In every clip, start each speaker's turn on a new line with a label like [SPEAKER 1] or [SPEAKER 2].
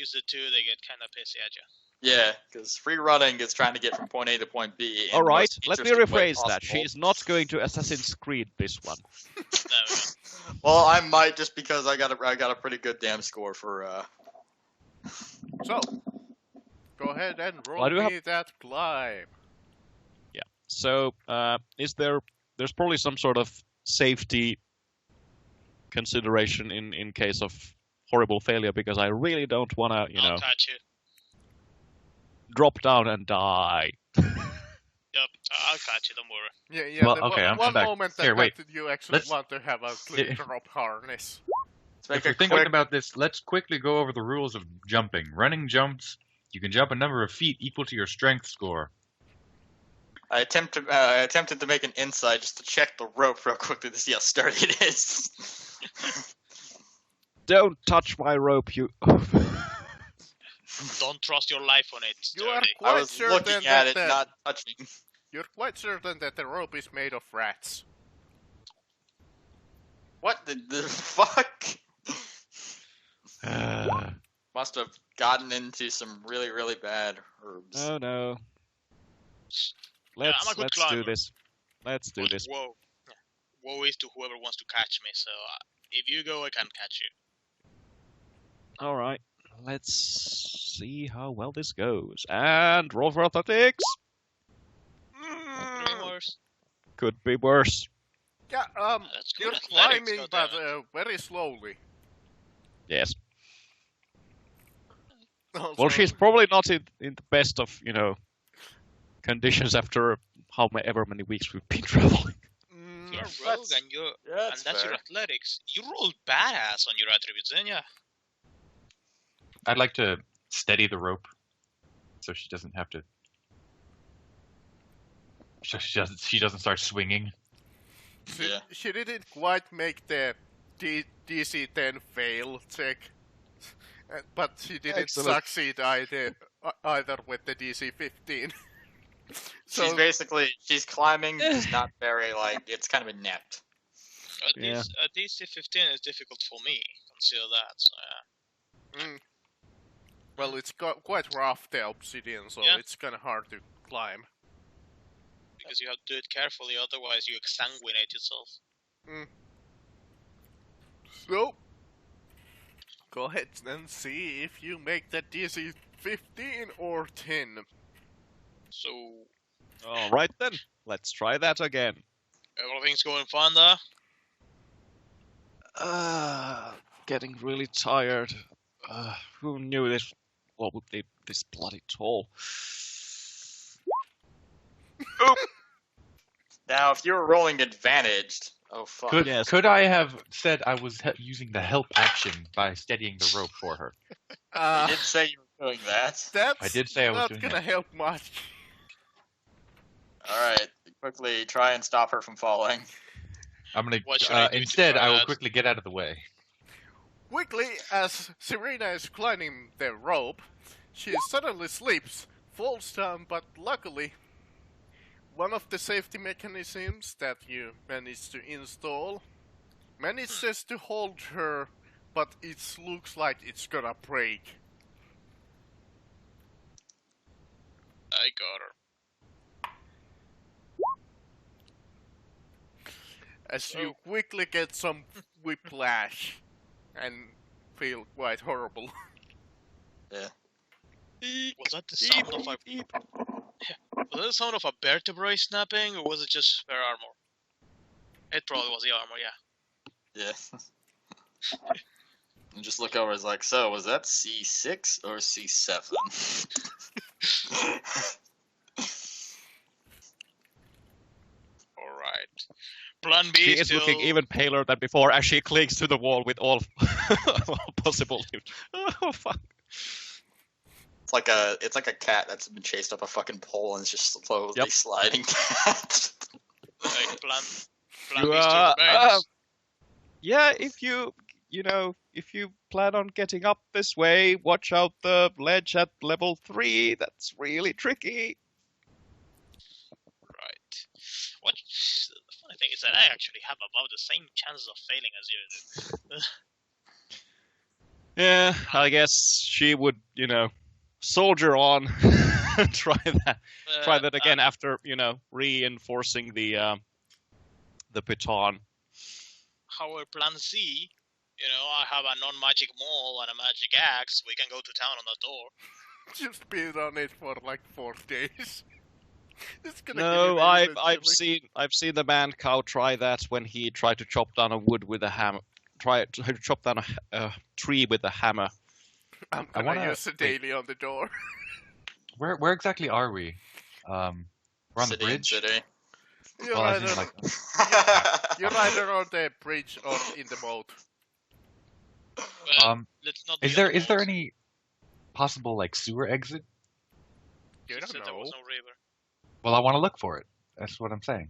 [SPEAKER 1] use the 2, they get kind of pissy at you.
[SPEAKER 2] Yeah, because free running is trying to get from point A to point B.
[SPEAKER 3] All right, let me rephrase that. She is not going to Assassin's Creed this one.
[SPEAKER 1] No.
[SPEAKER 2] Well, I might just because I got a pretty good damn score for.
[SPEAKER 4] So, go ahead and roll me that climb.
[SPEAKER 3] Yeah. So, there's probably some sort of safety consideration in case of horrible failure, because I really don't want to,
[SPEAKER 1] I'll catch you.
[SPEAKER 3] Drop down and die.
[SPEAKER 1] Yep, I'll catch you, don't worry.
[SPEAKER 4] Yeah.
[SPEAKER 5] Well, okay,
[SPEAKER 4] one
[SPEAKER 5] back.
[SPEAKER 4] moment
[SPEAKER 5] Here, wait.
[SPEAKER 4] that you actually want to have a quick drop harness.
[SPEAKER 5] If you're thinking about this, let's quickly go over the rules of jumping. Running jumps, you can jump a number of feet equal to your strength score.
[SPEAKER 2] I attempted to make an insight just to check the rope real quickly to see how sturdy it is.
[SPEAKER 3] Don't touch my rope, you.
[SPEAKER 1] Don't trust your life on it.
[SPEAKER 4] You are
[SPEAKER 1] Sturdy.
[SPEAKER 4] quite
[SPEAKER 2] I was
[SPEAKER 4] certain
[SPEAKER 2] looking at it,
[SPEAKER 4] that
[SPEAKER 2] not touching.
[SPEAKER 4] You're quite certain that the rope is made of rats.
[SPEAKER 2] What the fuck? Must have gotten into some really, really bad herbs.
[SPEAKER 3] Oh no. Let's do this. Let's do this.
[SPEAKER 1] Whoa. Woe is to whoever wants to catch me, so if you go, I can catch you.
[SPEAKER 3] Alright. Let's see how well this goes. And roll for athletics.
[SPEAKER 1] Could be worse.
[SPEAKER 3] Could be worse.
[SPEAKER 4] Yeah,
[SPEAKER 1] That's good
[SPEAKER 4] you're
[SPEAKER 1] athletics,
[SPEAKER 4] climbing,
[SPEAKER 1] goddammit.
[SPEAKER 4] but very slowly.
[SPEAKER 3] Yes.
[SPEAKER 4] Also,
[SPEAKER 3] Well, she's probably not in the best of, conditions after however many weeks we've been traveling.
[SPEAKER 1] You're a rogue, and that's your athletics. You rolled badass on your attributes, didn't ya?
[SPEAKER 5] I'd like to steady the rope so she doesn't have to. So she doesn't start swinging.
[SPEAKER 4] She didn't quite make the DC-10 fail check, but she didn't succeed either with the DC-15. So,
[SPEAKER 2] she's climbing, she's not very, it's kind of inept.
[SPEAKER 1] A DC-15 is difficult for me, consider that, so yeah.
[SPEAKER 4] Well, it's quite rough, the obsidian, so it's kind of hard to climb.
[SPEAKER 1] Because you have to do it carefully, otherwise you exsanguinate yourself.
[SPEAKER 4] So, go ahead and see if you make that DC 15 or 10.
[SPEAKER 1] So...
[SPEAKER 3] Alright then, let's try that again.
[SPEAKER 1] Everything's going fine there?
[SPEAKER 3] Getting really tired. Who knew this? What would be this bloody tall?
[SPEAKER 2] Oop. Now, if you were rolling advantaged, oh fuck.
[SPEAKER 5] Could I have said I was using the help action by steadying the rope for her?
[SPEAKER 2] You did say you were doing that.
[SPEAKER 5] I did say I was doing that.
[SPEAKER 4] That's not gonna help much.
[SPEAKER 2] Alright, quickly try and stop her from falling.
[SPEAKER 5] I'm gonna. Instead, I will quickly get out of the way.
[SPEAKER 4] Quickly, as Serena is climbing the rope, she suddenly slips, falls down, but luckily, one of the safety mechanisms that you managed to install manages to hold her, but it looks like it's gonna break.
[SPEAKER 1] I got her.
[SPEAKER 4] As you quickly get some whiplash and feel quite horrible.
[SPEAKER 2] Yeah.
[SPEAKER 1] Was that the sound of was that the sound of a vertebrae snapping, or was it just her armor? It probably was the armor, yeah.
[SPEAKER 2] Yeah. And just look over, it's like, so, was that C6 or C7?
[SPEAKER 1] Alright. Plan B
[SPEAKER 3] She is looking even paler than before as she clings to the wall with all possible. Oh fuck!
[SPEAKER 2] It's like a cat that's been chased up a fucking pole and is just slowly sliding down.
[SPEAKER 1] Plan B's to remains.
[SPEAKER 3] Yeah, if you plan on getting up this way, watch out the ledge at level 3. That's really tricky.
[SPEAKER 1] Right. What? The funny thing is that I actually have about the same chances of failing as you do.
[SPEAKER 3] Yeah, I guess she would, soldier on, try that again after, reinforcing the baton.
[SPEAKER 1] However, plan C, I have a non-magic maul and a magic axe. We can go to town on that door.
[SPEAKER 4] Just beat on it for like 4 days. It's gonna
[SPEAKER 3] No,
[SPEAKER 4] kill you
[SPEAKER 3] I've seen the man cow try that when he tried to chop down a wood with a hammer. Try to chop down a tree with a hammer.
[SPEAKER 4] I'm gonna use it daily on the door.
[SPEAKER 5] Where exactly are we? We're on the bridge.
[SPEAKER 2] City.
[SPEAKER 4] You're
[SPEAKER 5] Well, I
[SPEAKER 4] either,
[SPEAKER 5] think, like,
[SPEAKER 4] you're either on the bridge or in the moat.
[SPEAKER 1] Well, let's not.
[SPEAKER 5] is there any possible like sewer exit?
[SPEAKER 4] You don't
[SPEAKER 1] There
[SPEAKER 4] know.
[SPEAKER 1] was no river.
[SPEAKER 5] Well, I want to look for it. That's what I'm saying.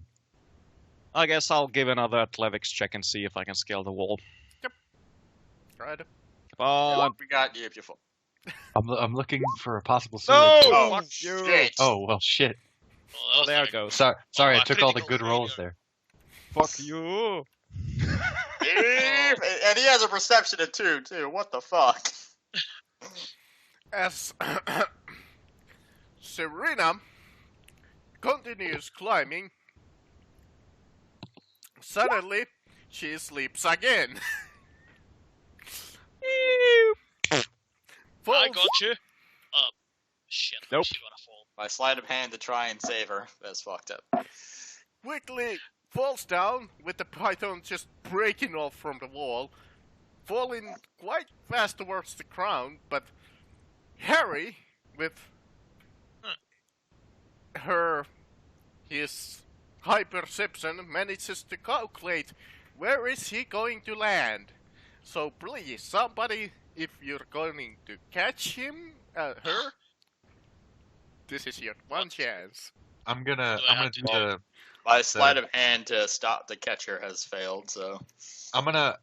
[SPEAKER 3] I guess I'll give another athletics check and see if I can scale the wall.
[SPEAKER 4] Right.
[SPEAKER 3] Come on.
[SPEAKER 2] We got you if you fall.
[SPEAKER 5] I'm looking for a possible sewer
[SPEAKER 3] No!
[SPEAKER 5] exit.
[SPEAKER 2] Oh,
[SPEAKER 3] Fuck you!
[SPEAKER 2] shit.
[SPEAKER 5] Oh well, shit.
[SPEAKER 1] Well,
[SPEAKER 3] Oh, there it goes.
[SPEAKER 5] Sorry, I
[SPEAKER 1] a
[SPEAKER 5] took all the
[SPEAKER 1] critical
[SPEAKER 5] good rolls
[SPEAKER 1] failure.
[SPEAKER 5] there.
[SPEAKER 3] Fuck you!
[SPEAKER 2] And he has a perception of 2 too. What the fuck?
[SPEAKER 4] As Serena continues climbing, suddenly she sleeps again.
[SPEAKER 1] I
[SPEAKER 4] Falls,
[SPEAKER 1] got you. Shit.
[SPEAKER 3] Nope.
[SPEAKER 1] She's gonna fall.
[SPEAKER 2] My sleight of hand to try and save her. That's fucked up.
[SPEAKER 4] quickly falls down with the python just breaking off from the wall, falling quite fast towards the ground, but Harry, with his high perception, manages to calculate where is he going to land. So please, somebody, if you're going to catch him, her, this is your one chance.
[SPEAKER 5] I'm gonna
[SPEAKER 1] Do I have
[SPEAKER 5] do
[SPEAKER 1] to
[SPEAKER 5] the
[SPEAKER 2] My sleight of hand to stop the catcher has failed, so.
[SPEAKER 5] I'm going to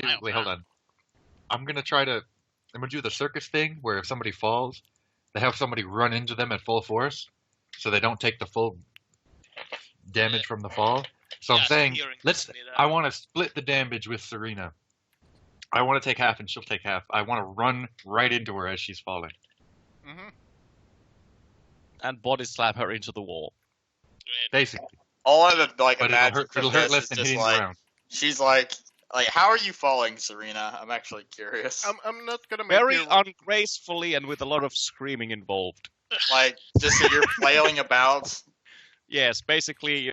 [SPEAKER 1] Smile
[SPEAKER 5] wait. Hold
[SPEAKER 1] now.
[SPEAKER 5] on. I'm gonna do the circus thing where if somebody falls, they have somebody run into them at full force, so they don't take the full damage from the fall. So
[SPEAKER 1] Yeah,
[SPEAKER 5] I'm saying
[SPEAKER 1] hearing
[SPEAKER 5] let's.
[SPEAKER 1] tells me that.
[SPEAKER 5] I want to split the damage with Serena. I want to take half and she'll take half. I want to run right into her as she's falling.
[SPEAKER 4] Mm-hmm.
[SPEAKER 3] And body slam her into the wall.
[SPEAKER 5] Basically,
[SPEAKER 2] All I would like
[SPEAKER 5] but
[SPEAKER 2] imagine
[SPEAKER 5] it'll
[SPEAKER 2] from
[SPEAKER 5] hurt
[SPEAKER 2] this
[SPEAKER 5] less
[SPEAKER 2] is
[SPEAKER 5] than
[SPEAKER 2] just
[SPEAKER 5] hitting the
[SPEAKER 2] like
[SPEAKER 5] ground.
[SPEAKER 2] she's like how are you falling, Serena? I'm actually curious.
[SPEAKER 4] I'm not gonna make
[SPEAKER 3] Very
[SPEAKER 4] you...
[SPEAKER 3] ungracefully and with a lot of screaming involved.
[SPEAKER 2] Like just that you're flailing about.
[SPEAKER 3] Yes, basically,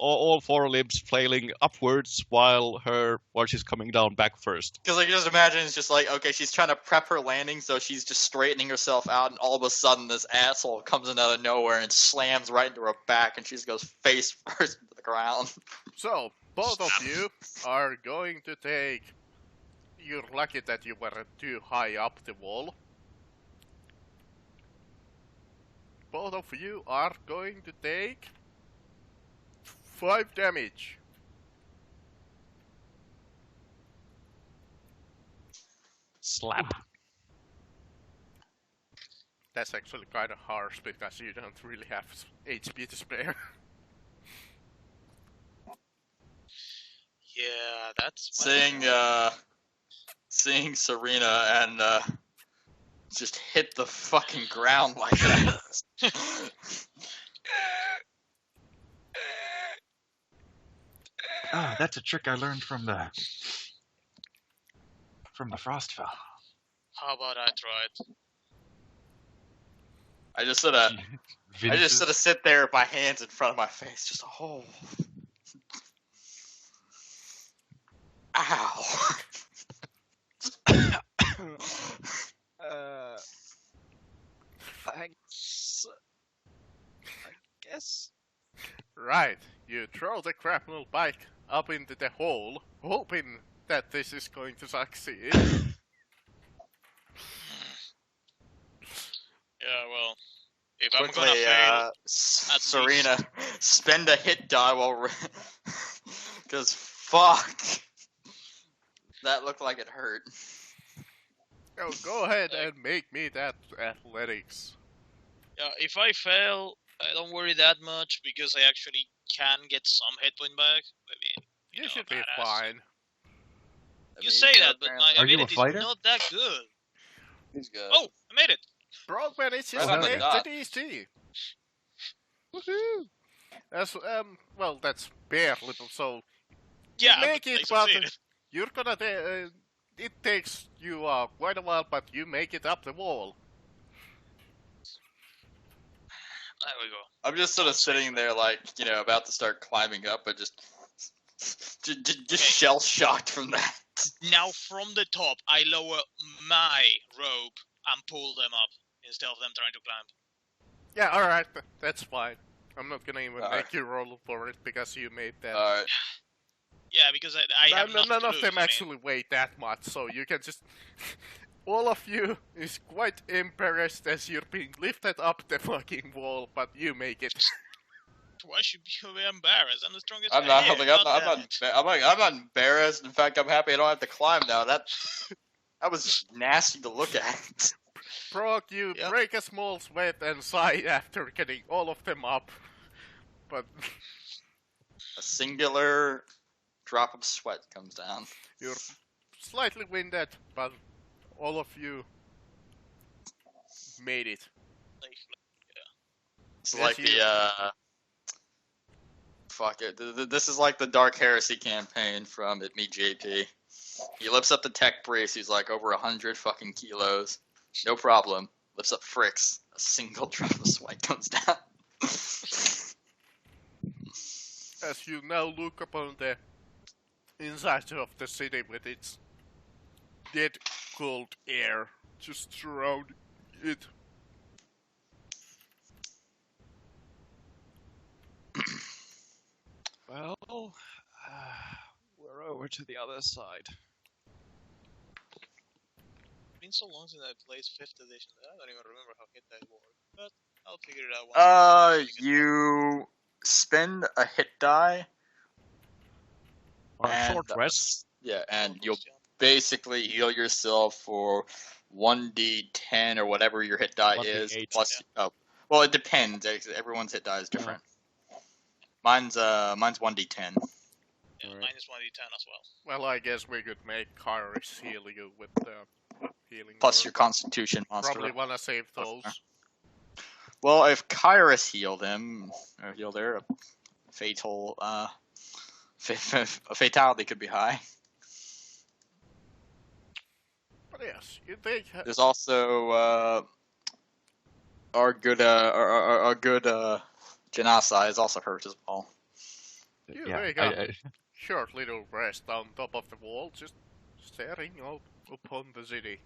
[SPEAKER 3] all four limbs flailing upwards while she's coming down back first.
[SPEAKER 2] Because like just imagine it's just like okay, she's trying to prep her landing, so she's just straightening herself out, and all of a sudden this asshole comes in out of nowhere and slams right into her back, and she just goes face first into the ground.
[SPEAKER 4] So, both of you are going to take... You're lucky that you weren't too high up the wall. Both of you are going to take 5 damage.
[SPEAKER 3] Slap.
[SPEAKER 4] That's actually kind of harsh because you don't really have HP to spare.
[SPEAKER 1] Yeah, that's
[SPEAKER 2] Seeing Serena and just hit the fucking ground like that.
[SPEAKER 5] Ah, that's a trick I learned from the Frostfell.
[SPEAKER 1] How about I try it?
[SPEAKER 2] I just sort of sit there with my hands in front of my face, just ow.
[SPEAKER 3] Thanks. I guess.
[SPEAKER 4] Right, you throw the grapnel bike up into the hole, hoping that this is going to succeed.
[SPEAKER 1] Yeah, well, if I'm
[SPEAKER 2] Quickly,
[SPEAKER 1] gonna fail,
[SPEAKER 2] Serena, spend a hit die while, because fuck, that looked like it hurt.
[SPEAKER 4] Oh, go ahead and make me that athletics.
[SPEAKER 1] yeah, if I fail, I don't worry that much because I actually can get some hit point back. Maybe
[SPEAKER 4] You should be
[SPEAKER 1] badass.
[SPEAKER 4] fine.
[SPEAKER 1] You say that, but my
[SPEAKER 5] Are you a
[SPEAKER 1] ability
[SPEAKER 5] fighter?
[SPEAKER 1] is not that good.
[SPEAKER 2] He's good.
[SPEAKER 1] Oh, I made it.
[SPEAKER 4] Broadman is just
[SPEAKER 2] Right on the
[SPEAKER 4] made
[SPEAKER 2] dot.
[SPEAKER 4] it easy.
[SPEAKER 3] Woohoo!
[SPEAKER 4] As well, that's bare little. So
[SPEAKER 1] Yeah,
[SPEAKER 4] make
[SPEAKER 1] but
[SPEAKER 4] it,
[SPEAKER 1] I
[SPEAKER 4] but
[SPEAKER 1] succeeded.
[SPEAKER 4] you're gonna. It takes you quite a while, but you make it up the wall.
[SPEAKER 1] There we go.
[SPEAKER 2] I'm just sort of sitting there, like, you know, about to start climbing up, but just
[SPEAKER 1] Okay.
[SPEAKER 2] shell shocked from that.
[SPEAKER 1] Now from the top, I lower my rope and pull them up instead of them trying to climb.
[SPEAKER 4] Yeah, all right, that's fine. I'm not gonna even
[SPEAKER 2] Alright.
[SPEAKER 4] make you roll for it because you made that.
[SPEAKER 2] Alright.
[SPEAKER 1] Yeah, because I have nothing
[SPEAKER 4] None
[SPEAKER 1] to
[SPEAKER 4] of
[SPEAKER 1] lose,
[SPEAKER 4] them
[SPEAKER 1] I mean.
[SPEAKER 4] actually weigh that much, so you can just. All of you is quite embarrassed as you're being lifted up the fucking wall, but you make it.
[SPEAKER 1] Why should you be embarrassed? I'm the strongest
[SPEAKER 2] I'm
[SPEAKER 1] guy
[SPEAKER 2] not,
[SPEAKER 1] here.
[SPEAKER 2] I'm not embarrassed. In fact, I'm happy I don't have to climb now. That was nasty to look at.
[SPEAKER 4] Brock, you
[SPEAKER 1] Yep.
[SPEAKER 4] break a small sweat and sigh after getting all of them up. But
[SPEAKER 2] A singular drop of sweat comes down.
[SPEAKER 4] you're slightly winded, but all of you made it.
[SPEAKER 2] It's
[SPEAKER 4] Yes,
[SPEAKER 2] like
[SPEAKER 4] you-
[SPEAKER 2] the fuck it. This is like the Dark Heresy campaign from It Me JP. He lifts up the tech priest. He's like over 100 fucking kilos. No problem. Lifts up Fricks. A single drop of sweat comes down.
[SPEAKER 4] As you now look upon the inside of the city with its dead cold air just surround it.
[SPEAKER 3] Well, we're over to the other side.
[SPEAKER 1] It's been so long since I played 5th edition that I don't even remember how hit die worked. But I'll figure it out once.
[SPEAKER 2] You spend a hit die.
[SPEAKER 3] On a
[SPEAKER 2] and,
[SPEAKER 3] short rest.
[SPEAKER 2] Yeah, and you'll
[SPEAKER 1] Almost, yeah.
[SPEAKER 2] basically heal yourself for 1d10 or whatever your hit die
[SPEAKER 3] 1d8,
[SPEAKER 2] is. Plus, well, it depends. Everyone's hit die is different. Mine's 1d10.
[SPEAKER 1] Yeah,
[SPEAKER 3] Alright.
[SPEAKER 1] mine is 1d10 as well.
[SPEAKER 4] Well, I guess we could make Kairos heal you with healing.
[SPEAKER 2] Plus
[SPEAKER 4] word.
[SPEAKER 2] your Constitution monster.
[SPEAKER 4] Probably wanna save those.
[SPEAKER 2] Well, if Kyrus healed him, or healed her, a fatal, a fatality could be high.
[SPEAKER 4] But yes, you take.
[SPEAKER 2] There's also our good Janasa is also hurt as well.
[SPEAKER 4] You
[SPEAKER 5] Yeah,
[SPEAKER 4] wake up. Short little rest on top of the wall, just staring out upon the city.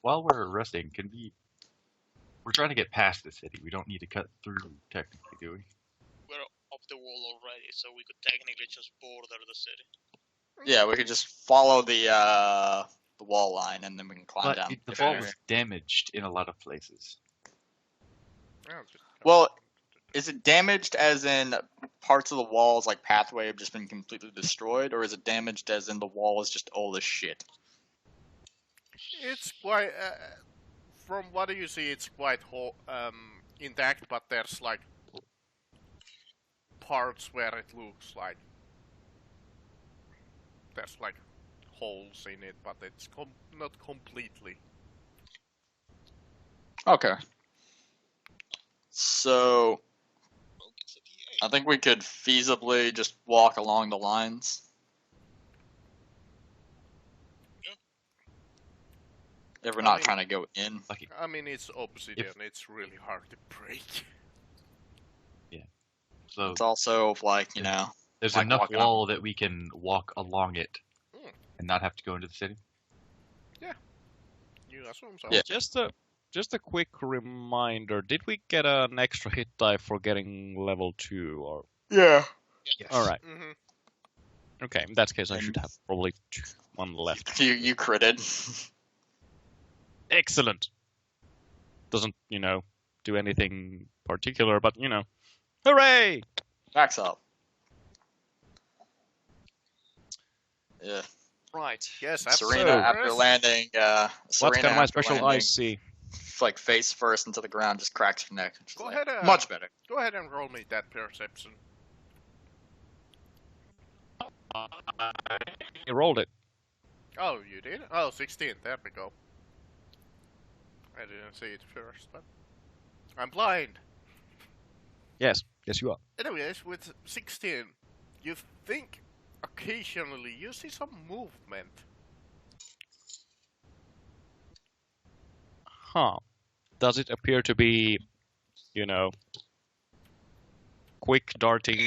[SPEAKER 5] while we're resting, we're trying to get past the city. We don't need to cut through, technically, do we?
[SPEAKER 1] We're up the wall already, so we could technically just border the city.
[SPEAKER 2] Yeah, we could just follow the wall line and then we can climb
[SPEAKER 5] But
[SPEAKER 2] down.
[SPEAKER 5] the
[SPEAKER 2] different
[SPEAKER 5] wall
[SPEAKER 2] area.
[SPEAKER 5] was damaged in a lot of places.
[SPEAKER 4] Yeah, just-
[SPEAKER 2] Well, is it damaged as in parts of the walls, like pathway, have just been completely destroyed, or is it damaged as in the wall is just old as shit?
[SPEAKER 4] It's quite. From what you see, it's quite intact, but there's like parts where it looks like there's like holes in it, but it's not completely.
[SPEAKER 2] Okay. So
[SPEAKER 1] Well, it's a
[SPEAKER 2] I think we could feasibly just walk along the lines. If we're not trying to go in.
[SPEAKER 4] I mean, it's obsidian. It's really hard to break.
[SPEAKER 5] So
[SPEAKER 2] It's also like, you know,
[SPEAKER 5] there's
[SPEAKER 2] like
[SPEAKER 5] enough
[SPEAKER 2] walking up.
[SPEAKER 5] wall that we can walk along it
[SPEAKER 4] Hmm.
[SPEAKER 5] and not have to go into the city.
[SPEAKER 4] You assume so.
[SPEAKER 2] Yeah.
[SPEAKER 3] Just a quick reminder: did we get an extra hit die for getting level 2? Or
[SPEAKER 2] Yeah.
[SPEAKER 3] all right,
[SPEAKER 4] Mm-hmm.
[SPEAKER 3] okay. In that case, I should have probably one left.
[SPEAKER 2] You critted.
[SPEAKER 3] Excellent. Doesn't do anything particular, but hooray!
[SPEAKER 2] Max up. Yeah.
[SPEAKER 3] Right.
[SPEAKER 4] Yes,
[SPEAKER 2] Serena
[SPEAKER 4] absolutely.
[SPEAKER 2] after landing
[SPEAKER 3] What
[SPEAKER 2] Serena
[SPEAKER 3] can my
[SPEAKER 2] after
[SPEAKER 3] special
[SPEAKER 2] landing,
[SPEAKER 3] eyes see?
[SPEAKER 2] like face first into the ground, just cracks her neck. She's
[SPEAKER 4] Go
[SPEAKER 2] like,
[SPEAKER 4] ahead,
[SPEAKER 2] much better.
[SPEAKER 4] Go ahead and roll me that perception.
[SPEAKER 3] I rolled it.
[SPEAKER 4] Oh, you did? Oh, 16. There we go. I didn't see it first, but I'm blind.
[SPEAKER 3] Yes, yes you are.
[SPEAKER 4] Anyways, with 16, you think occasionally you see some movement.
[SPEAKER 3] Huh. Does it appear to be, you know, quick darting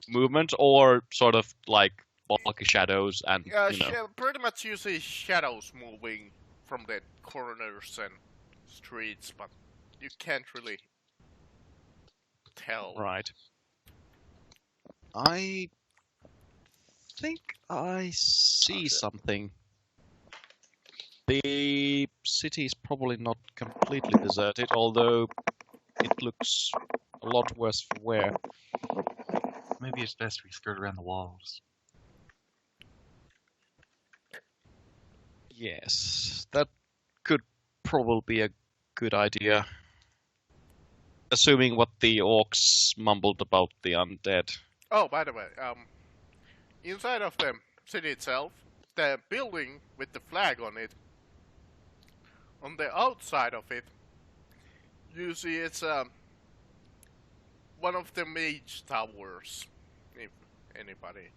[SPEAKER 3] movement, or sort of like bulky shadows and, you know?
[SPEAKER 4] Pretty much you see shadows moving from the corners and streets, but you can't really tell.
[SPEAKER 3] Right. I think I see something. The city is probably not completely deserted, although it looks a lot worse for wear.
[SPEAKER 5] Maybe it's best we skirt around the walls.
[SPEAKER 3] Yes, that could probably be a good idea. Assuming what the orcs mumbled about the undead.
[SPEAKER 4] Oh, by the way, inside of the city itself, the building with the flag on it, on the outside of it, you see it's one of the mage towers. If anybody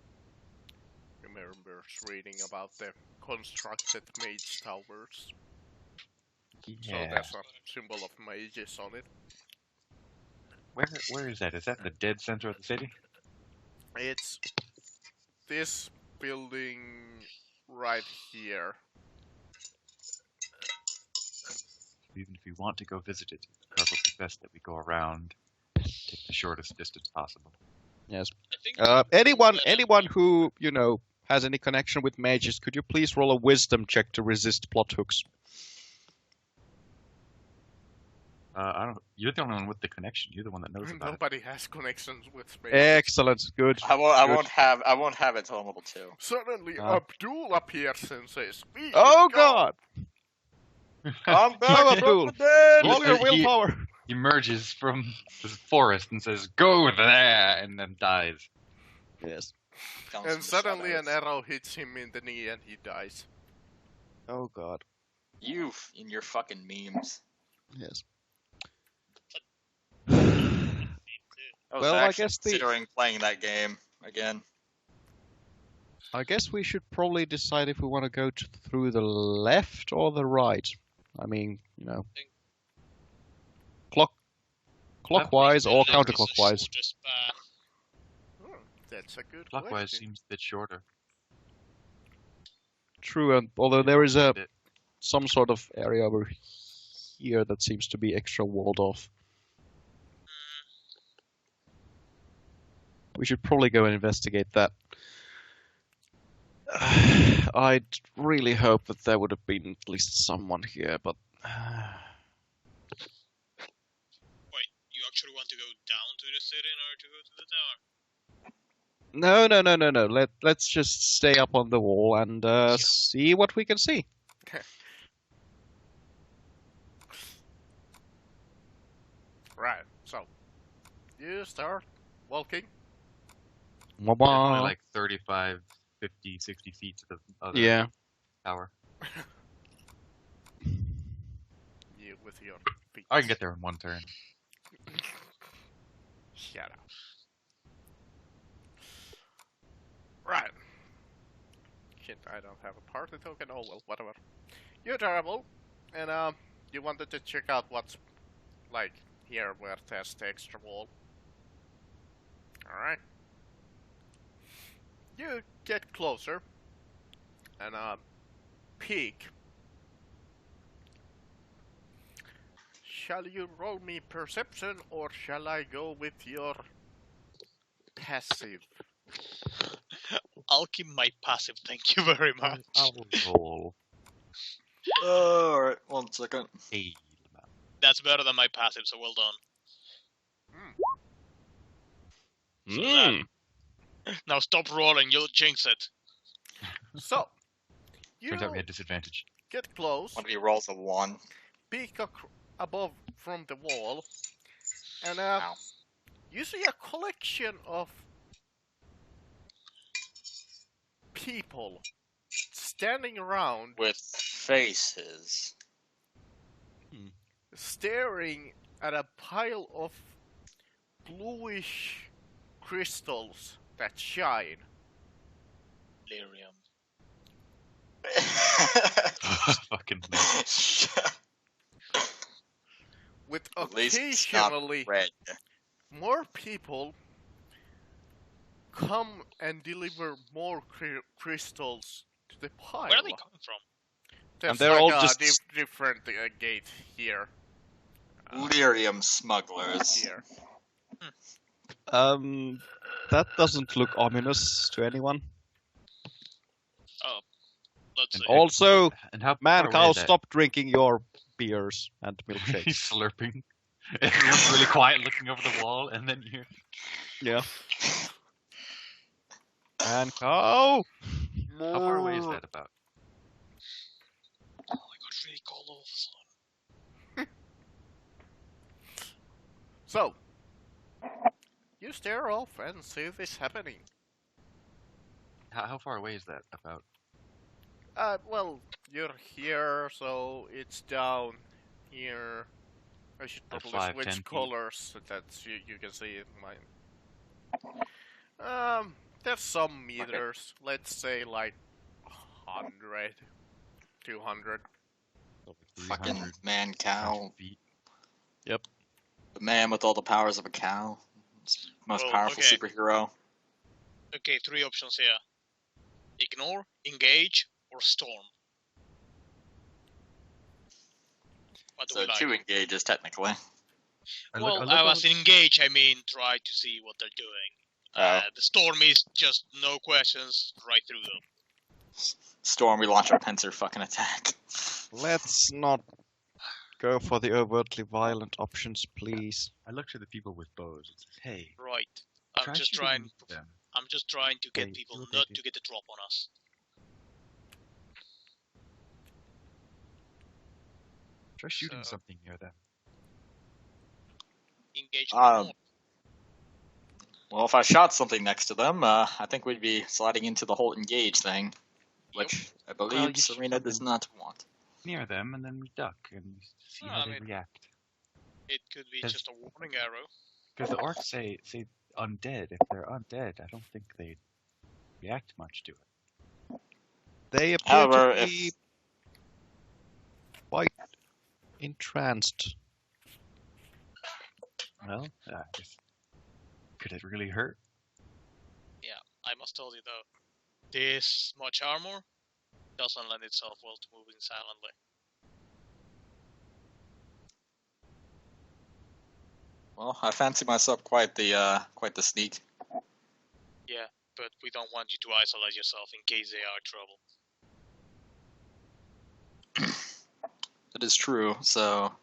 [SPEAKER 4] remembers reading about the constructed mage towers. So there's a symbol of mages on it.
[SPEAKER 5] Where is that? Is that in the dead center of the city?
[SPEAKER 4] It's this building right here.
[SPEAKER 5] Even if we want to go visit it, it's probably best that we go around, take the shortest distance possible.
[SPEAKER 3] Yes.
[SPEAKER 1] I think
[SPEAKER 3] Anyone who, you know, has any connection with mages, could you please roll a wisdom check to resist plot hooks?
[SPEAKER 5] I don't. You're the only one with the connection. You're the one that knows about it.
[SPEAKER 4] Nobody has connections with mages.
[SPEAKER 3] Excellent, good.
[SPEAKER 2] I won't have it till level 2.
[SPEAKER 4] Suddenly,
[SPEAKER 3] Ah.
[SPEAKER 4] Abdul appears and says, "We
[SPEAKER 3] Oh
[SPEAKER 4] go."
[SPEAKER 3] God!
[SPEAKER 2] I'm
[SPEAKER 3] Go,
[SPEAKER 2] back
[SPEAKER 3] Abdul.
[SPEAKER 2] from the dead!
[SPEAKER 3] Roll your
[SPEAKER 5] He-
[SPEAKER 3] willpower.
[SPEAKER 5] He emerges from the forest and says, "Go there," and then dies.
[SPEAKER 3] Yes.
[SPEAKER 2] Comes from
[SPEAKER 4] And
[SPEAKER 2] the
[SPEAKER 4] suddenly an
[SPEAKER 2] shadows.
[SPEAKER 4] arrow hits him in the knee and he dies.
[SPEAKER 3] Oh God.
[SPEAKER 2] You in your fucking memes.
[SPEAKER 3] Yes.
[SPEAKER 2] I was
[SPEAKER 3] Well, I
[SPEAKER 2] actually
[SPEAKER 3] guess the-
[SPEAKER 2] considering playing that game again.
[SPEAKER 3] I guess we should probably decide if we want to go through the left or the right. I mean, you know, clockwise or
[SPEAKER 1] Left is the
[SPEAKER 3] counterclockwise.
[SPEAKER 1] shortest path.
[SPEAKER 4] That's a good
[SPEAKER 5] Clockwise
[SPEAKER 4] question.
[SPEAKER 5] seems a bit shorter.
[SPEAKER 3] True, and although there is a
[SPEAKER 5] bit.
[SPEAKER 3] some sort of area over here that seems to be extra walled off. We should probably go and investigate that. I'd really hope that there would have been at least someone here, but
[SPEAKER 1] Wait, you actually want to go down to the city in order to go to the tower?
[SPEAKER 3] no. Let's just stay up on the wall and see what we can see.
[SPEAKER 4] Right, so you start walking.
[SPEAKER 5] Only
[SPEAKER 3] Wah-wah.
[SPEAKER 5] like 35, 50, 60 feet to the other
[SPEAKER 3] Yeah.
[SPEAKER 5] tower.
[SPEAKER 4] You with your feet.
[SPEAKER 5] I can get there in one turn.
[SPEAKER 4] Shut up. Right. Shit, I don't have a party token. Oh well, whatever. You travel, and you wanted to check out what's like here where there's the extra wall. Alright. You get closer and peek. Shall you roll me perception or shall I go with your passive?
[SPEAKER 1] I'll keep my passive, thank you very much.
[SPEAKER 5] I'll roll
[SPEAKER 2] Alright, 1 second.
[SPEAKER 5] a
[SPEAKER 1] That's better than my passive, so well done.
[SPEAKER 3] Mm.
[SPEAKER 1] Now stop rolling, you'll jinx it.
[SPEAKER 4] So, you
[SPEAKER 5] Turns out we had disadvantage.
[SPEAKER 4] get close,
[SPEAKER 2] One of you rolls a 1.
[SPEAKER 4] peek above from the wall, and
[SPEAKER 2] Ow.
[SPEAKER 4] you see a collection of people standing around
[SPEAKER 2] With faces.
[SPEAKER 4] staring at a pile of bluish crystals that shine.
[SPEAKER 1] Lyrium.
[SPEAKER 5] Fucking man.
[SPEAKER 4] With
[SPEAKER 2] At least it's not
[SPEAKER 4] occasionally
[SPEAKER 2] red.
[SPEAKER 4] more people come and deliver more crystals to the pile.
[SPEAKER 1] Where are they coming from?
[SPEAKER 4] There's
[SPEAKER 3] And they're
[SPEAKER 4] like
[SPEAKER 3] all
[SPEAKER 4] a
[SPEAKER 3] just-
[SPEAKER 4] different gate here.
[SPEAKER 2] Lyrium smugglers.
[SPEAKER 4] Here.
[SPEAKER 3] That doesn't look ominous to anyone.
[SPEAKER 1] Let's
[SPEAKER 5] And
[SPEAKER 1] see.
[SPEAKER 3] Also,
[SPEAKER 5] And how
[SPEAKER 3] man,
[SPEAKER 5] far away
[SPEAKER 3] cow,
[SPEAKER 5] is that?
[SPEAKER 3] stop drinking your beers and
[SPEAKER 5] He's
[SPEAKER 3] milkshakes.
[SPEAKER 5] slurping. Everyone's really quiet, looking over the wall, and then you.
[SPEAKER 3] Yeah. Man, cow.
[SPEAKER 5] How far away is that about?
[SPEAKER 1] Oh, I got really cold all of a sudden.
[SPEAKER 4] So, you stare off and see this happening.
[SPEAKER 5] How far away is that about?
[SPEAKER 4] Well, you're here, so it's down here. I should
[SPEAKER 5] Like
[SPEAKER 4] probably
[SPEAKER 5] 5, 10
[SPEAKER 4] switch
[SPEAKER 5] feet.
[SPEAKER 4] colors so that you can see it. There's some meters. Let's say like 100, 200.
[SPEAKER 2] Fucking
[SPEAKER 5] 300
[SPEAKER 2] man cow.
[SPEAKER 5] feet.
[SPEAKER 2] The man with all the powers of a cow. Most
[SPEAKER 1] Oh,
[SPEAKER 2] powerful
[SPEAKER 1] okay.
[SPEAKER 2] superhero.
[SPEAKER 1] Okay, 3 options here. Ignore, engage, or storm. What do
[SPEAKER 2] So
[SPEAKER 1] we like?
[SPEAKER 2] 2 engages technically.
[SPEAKER 1] Well, I was in engage, I mean try to see what they're doing. The storm is just no questions, right through them.
[SPEAKER 2] Storm, we launch a pincer fucking attack.
[SPEAKER 3] Let's not go for the overtly violent options, please.
[SPEAKER 5] I look to the people with bows and says, "Hey,
[SPEAKER 1] Right.
[SPEAKER 5] try
[SPEAKER 1] I'm just
[SPEAKER 5] shooting
[SPEAKER 1] trying.
[SPEAKER 5] them."
[SPEAKER 1] I'm just trying to get
[SPEAKER 5] They
[SPEAKER 1] people
[SPEAKER 5] do what they
[SPEAKER 1] not
[SPEAKER 5] do.
[SPEAKER 1] to get the drop on us.
[SPEAKER 5] Try shooting
[SPEAKER 1] So-
[SPEAKER 5] something near them.
[SPEAKER 1] Engage.
[SPEAKER 2] Um, Well, if I shot something next to them, I think we'd be sliding into the whole engage thing, which I believe
[SPEAKER 5] you should
[SPEAKER 2] Serena does
[SPEAKER 5] something.
[SPEAKER 2] not want.
[SPEAKER 5] Near them, and then we duck and see
[SPEAKER 1] Well,
[SPEAKER 5] how
[SPEAKER 1] I
[SPEAKER 5] they
[SPEAKER 1] mean-
[SPEAKER 5] react.
[SPEAKER 1] It could be
[SPEAKER 5] Yes.
[SPEAKER 1] just a warning arrow.
[SPEAKER 5] Because the orcs say undead. If they're undead, I don't think they react much to it.
[SPEAKER 3] They appear
[SPEAKER 2] However,
[SPEAKER 3] to be quite entranced.
[SPEAKER 5] Well, I guess. Could it really hurt?
[SPEAKER 1] I must tell you though, this much armor doesn't lend itself well to moving silently.
[SPEAKER 2] Well, I fancy myself quite the sneak.
[SPEAKER 1] Yeah, but we don't want you to isolate yourself in case they are trouble.
[SPEAKER 2] That is true. So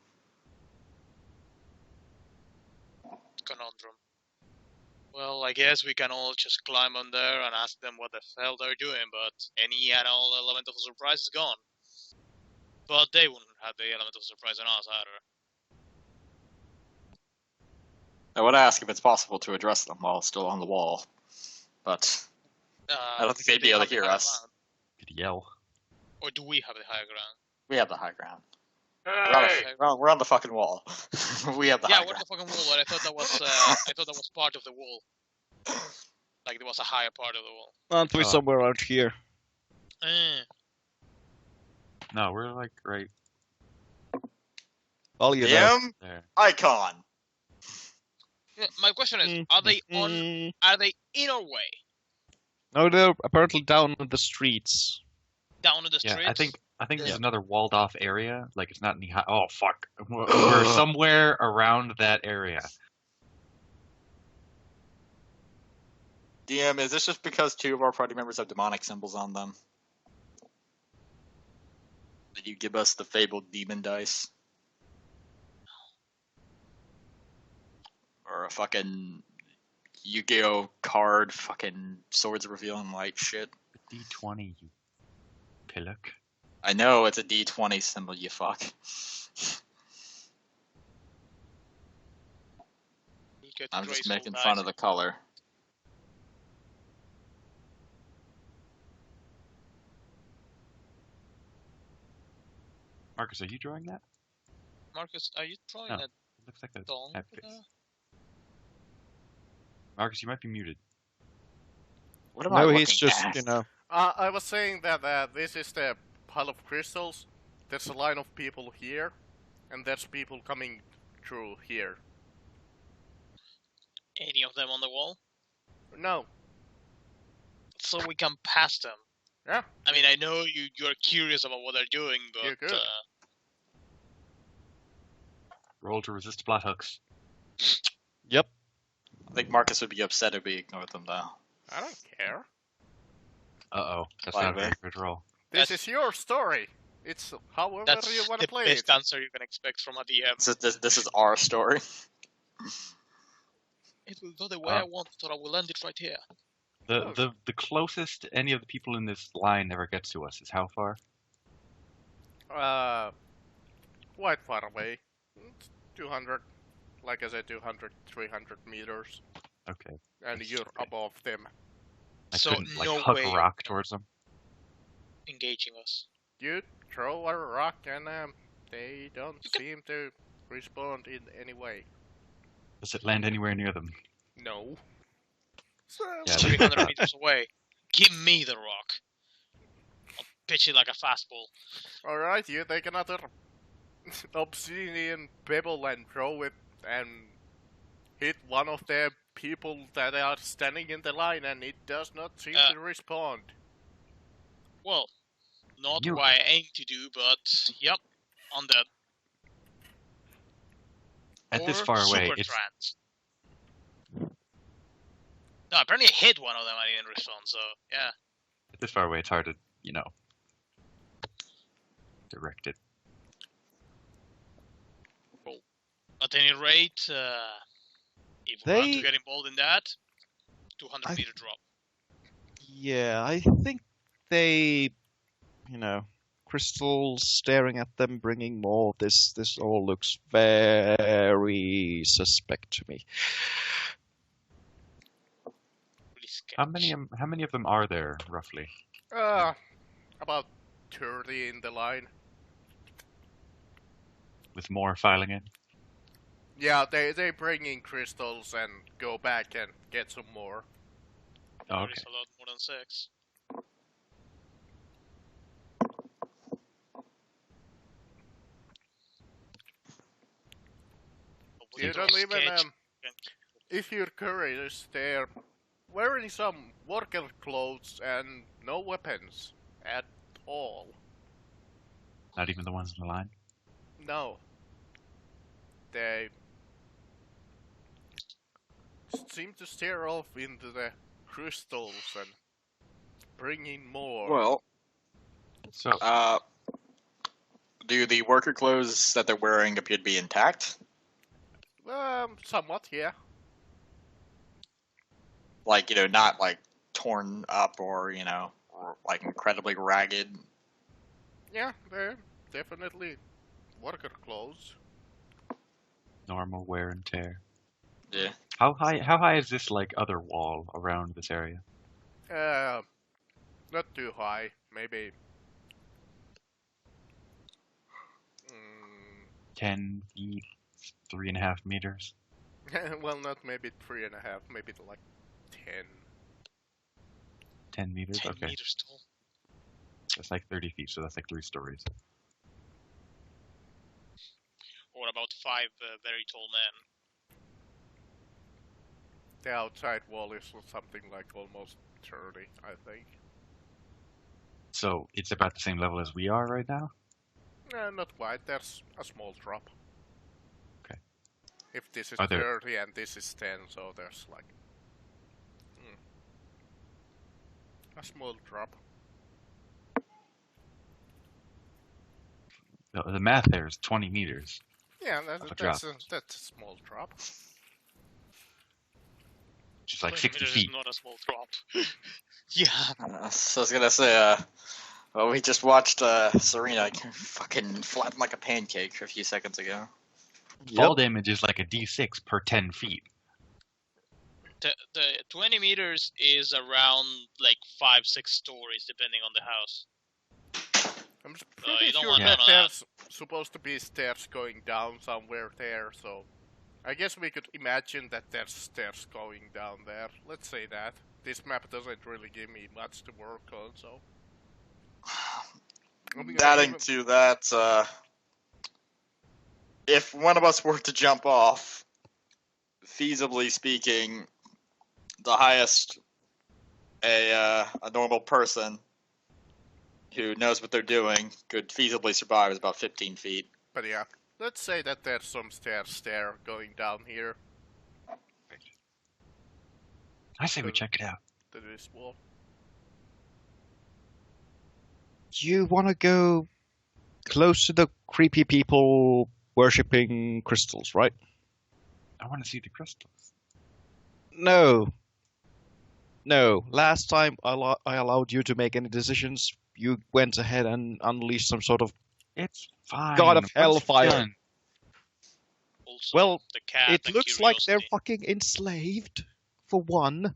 [SPEAKER 1] Conundrum. Well, I guess we can all just climb on there and ask them what the hell they're doing, but any and all element of surprise is gone. But they wouldn't have the element of surprise on us either.
[SPEAKER 2] I would ask if it's possible to address them while still on the wall, but I don't think they'd be able
[SPEAKER 1] have
[SPEAKER 2] to
[SPEAKER 1] the
[SPEAKER 2] hear
[SPEAKER 1] higher
[SPEAKER 2] us.
[SPEAKER 1] ground.
[SPEAKER 5] Could yell.
[SPEAKER 1] Or do we have the higher ground?
[SPEAKER 2] we have the high ground. We're on the fucking wall. We have the
[SPEAKER 1] Yeah,
[SPEAKER 2] high
[SPEAKER 1] we're
[SPEAKER 2] ground.
[SPEAKER 1] the fucking wall, but I thought that was part of the wall. Like there was a higher part of the wall.
[SPEAKER 3] Aren't we
[SPEAKER 5] Oh.
[SPEAKER 3] somewhere out here?
[SPEAKER 5] No, we're like right
[SPEAKER 3] Well, you know.
[SPEAKER 2] DM
[SPEAKER 5] there.
[SPEAKER 2] icon.
[SPEAKER 1] Yeah, my question is, are they on?
[SPEAKER 3] Mm.
[SPEAKER 1] Are they in our way?
[SPEAKER 3] No, they're apparently down on the streets.
[SPEAKER 1] Down in the
[SPEAKER 5] Yeah,
[SPEAKER 1] streets?
[SPEAKER 5] I think there's
[SPEAKER 3] Yeah.
[SPEAKER 5] another walled off area. Like it's not any high. Oh fuck, we're somewhere around that area.
[SPEAKER 2] DM, is this just because 2 of our party members have demonic symbols on them? Did you give us the fabled demon dice? Or a fucking Yu-Gi-Oh card, fucking swords revealing light shit?
[SPEAKER 5] D20, you pillock.
[SPEAKER 2] I know it's a D20 symbol, you fuck.
[SPEAKER 1] You get
[SPEAKER 2] I'm just
[SPEAKER 1] graceful
[SPEAKER 2] making fun of
[SPEAKER 1] dice.
[SPEAKER 2] the color.
[SPEAKER 3] Marcus, are you drawing that?
[SPEAKER 1] Marcus, are you drawing
[SPEAKER 3] No.
[SPEAKER 1] a
[SPEAKER 3] It looks like a
[SPEAKER 1] dong?
[SPEAKER 3] cat face. Marcus, you might be muted.
[SPEAKER 2] What am I
[SPEAKER 3] No, he's
[SPEAKER 2] looking
[SPEAKER 3] just,
[SPEAKER 2] at?
[SPEAKER 3] you know.
[SPEAKER 4] I was saying that this is the pile of crystals. There's a line of people here, and there's people coming through here.
[SPEAKER 1] Any of them on the wall?
[SPEAKER 4] No.
[SPEAKER 1] So we can pass them.
[SPEAKER 4] Yeah.
[SPEAKER 1] I mean, I know you're curious about what they're doing,
[SPEAKER 4] You're
[SPEAKER 1] but
[SPEAKER 4] good.
[SPEAKER 5] Roll to resist flat hooks.
[SPEAKER 3] Yep.
[SPEAKER 2] I think Marcus would be upset if we ignored them, though.
[SPEAKER 4] I don't care.
[SPEAKER 5] Uh-oh. That's
[SPEAKER 2] Why,
[SPEAKER 5] not a very
[SPEAKER 2] man?
[SPEAKER 5] good roll.
[SPEAKER 4] This
[SPEAKER 1] That's-
[SPEAKER 4] is your story. It's however
[SPEAKER 1] that's
[SPEAKER 4] you want
[SPEAKER 1] the
[SPEAKER 4] to play
[SPEAKER 1] best
[SPEAKER 4] it.
[SPEAKER 1] answer you can expect from a DM.
[SPEAKER 2] This is our story.
[SPEAKER 1] It will go the way I want it, or I will end it right here.
[SPEAKER 5] The closest any of the people in this line ever gets to us is how far?
[SPEAKER 4] Quite far away. It's 200, like I said, 200, 300 meters.
[SPEAKER 5] Okay.
[SPEAKER 4] And
[SPEAKER 5] That's
[SPEAKER 4] you're
[SPEAKER 5] okay.
[SPEAKER 4] above them.
[SPEAKER 5] I
[SPEAKER 1] So,
[SPEAKER 5] couldn't like
[SPEAKER 1] no
[SPEAKER 5] huck
[SPEAKER 1] way.
[SPEAKER 5] a rock towards them.
[SPEAKER 1] Engaging us.
[SPEAKER 4] You throw a rock and they don't seem to respond in any way.
[SPEAKER 5] Does it land anywhere near them?
[SPEAKER 4] No. So,
[SPEAKER 5] Yeah,
[SPEAKER 1] 300 meters away. Give me the rock. I'll pitch it like a fastball.
[SPEAKER 4] alright, you take another obsidian pebble and throw it and hit one of the people that are standing in the line, and it does not seem to respond.
[SPEAKER 1] Well, not
[SPEAKER 5] You-
[SPEAKER 1] what I aim to do, but yep, on the
[SPEAKER 5] At this
[SPEAKER 1] or
[SPEAKER 5] far away,
[SPEAKER 1] super
[SPEAKER 5] it's
[SPEAKER 1] trance. No, apparently I hit one of them. I didn't respond. So yeah,
[SPEAKER 5] at this far away. It's hard to, you know, direct it.
[SPEAKER 1] at any rate, if we want
[SPEAKER 3] They-
[SPEAKER 1] to get involved in that, 200
[SPEAKER 3] I-
[SPEAKER 1] meter drop.
[SPEAKER 3] Yeah, I think they, you know, crystals staring at them, bringing more. This all looks very suspect to me.
[SPEAKER 1] Really sketch.
[SPEAKER 5] How many of them are there roughly?
[SPEAKER 4] About 30 in the line.
[SPEAKER 5] With more filing in?
[SPEAKER 4] Yeah, they bring in crystals and go back and get some more.
[SPEAKER 5] Oh,
[SPEAKER 1] There
[SPEAKER 5] okay.
[SPEAKER 1] is a lot more than 6.
[SPEAKER 4] You don't even, if you're curious, they're wearing some worker clothes and no weapons at all.
[SPEAKER 5] Not even the ones in the line?
[SPEAKER 4] No. They seem to stare off into the crystals and bring in more.
[SPEAKER 2] Well,
[SPEAKER 5] So,
[SPEAKER 2] do the worker clothes that they're wearing appear to be intact?
[SPEAKER 4] Somewhat, yeah.
[SPEAKER 2] Like, not like torn up or, like incredibly ragged.
[SPEAKER 4] Yeah, they're definitely worker clothes.
[SPEAKER 5] normal wear and tear.
[SPEAKER 2] Yeah.
[SPEAKER 5] How high is this like other wall around this area?
[SPEAKER 4] Not too high, maybe.
[SPEAKER 5] 10 feet, 3.5 meters.
[SPEAKER 4] Well, not maybe 3.5, maybe like 10.
[SPEAKER 5] 10 meters.
[SPEAKER 1] 10
[SPEAKER 5] Okay,
[SPEAKER 1] meters tall.
[SPEAKER 5] that's like 30 feet, so that's like 3 stories.
[SPEAKER 1] Or about 5 very tall men.
[SPEAKER 4] The outside wall is something like almost 30, I think.
[SPEAKER 5] So it's about the same level as we are right now.
[SPEAKER 4] Not quite. There's a small drop.
[SPEAKER 5] Okay.
[SPEAKER 4] If this is
[SPEAKER 5] Are there-
[SPEAKER 4] 30 and this is 10, so there's like a small drop.
[SPEAKER 5] The math there is 20 meters.
[SPEAKER 4] Yeah,
[SPEAKER 5] Of a
[SPEAKER 4] that's a small drop.
[SPEAKER 5] Which is like
[SPEAKER 1] 20
[SPEAKER 5] 60
[SPEAKER 1] meters
[SPEAKER 5] feet.
[SPEAKER 1] is not a small drop. Yeah.
[SPEAKER 2] So I was gonna say, well, we just watched Serena fucking flatten like a pancake a few seconds ago.
[SPEAKER 5] Fall damage is like a d6 per 10 feet.
[SPEAKER 1] The 20 meters is around like 5-6 stories depending on the house.
[SPEAKER 4] I'm
[SPEAKER 1] you
[SPEAKER 4] pretty
[SPEAKER 1] don't
[SPEAKER 4] sure
[SPEAKER 1] want
[SPEAKER 4] that
[SPEAKER 1] none of
[SPEAKER 4] there's supposed to be stairs going down somewhere there, so I guess we could imagine that there's stairs going down there. Let's say that. This map doesn't really give me much to work on, so.
[SPEAKER 2] Adding to that, if one of us were to jump off, feasibly speaking, the highest a normal person who knows what they're doing could feasibly survive is about 15 feet.
[SPEAKER 4] But yeah, let's say that there's some stairs there going down here
[SPEAKER 5] I say we check it out.
[SPEAKER 4] to this wall.
[SPEAKER 3] You want to go close to the creepy people worshipping crystals, right?
[SPEAKER 5] I want to see the crystals.
[SPEAKER 3] No. No. Last time I allowed you to make any decisions, you went ahead and unleashed some sort of
[SPEAKER 5] It's fine.
[SPEAKER 3] god of
[SPEAKER 5] Once
[SPEAKER 3] hellfire.
[SPEAKER 5] done.
[SPEAKER 1] Also,
[SPEAKER 3] Well,
[SPEAKER 1] the cat,
[SPEAKER 3] it
[SPEAKER 1] the
[SPEAKER 3] looks like they're
[SPEAKER 1] curiosity.
[SPEAKER 3] fucking enslaved, for one.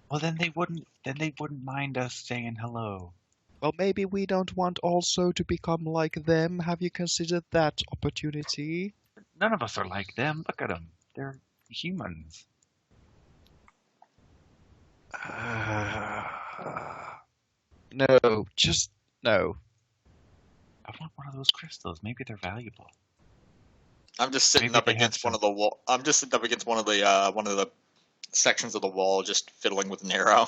[SPEAKER 5] Well, then they wouldn't mind us saying hello.
[SPEAKER 3] Well, maybe we don't want also to become like them. Have you considered that opportunity?
[SPEAKER 5] None of us are like them. Look at them. They're humans.
[SPEAKER 3] No, just no.
[SPEAKER 5] I want one of those crystals. Maybe they're valuable.
[SPEAKER 2] I'm just sitting
[SPEAKER 5] Maybe
[SPEAKER 2] up
[SPEAKER 5] they have
[SPEAKER 2] against one of the wall. I'm just sitting up against one of the sections of the wall, just fiddling with an arrow.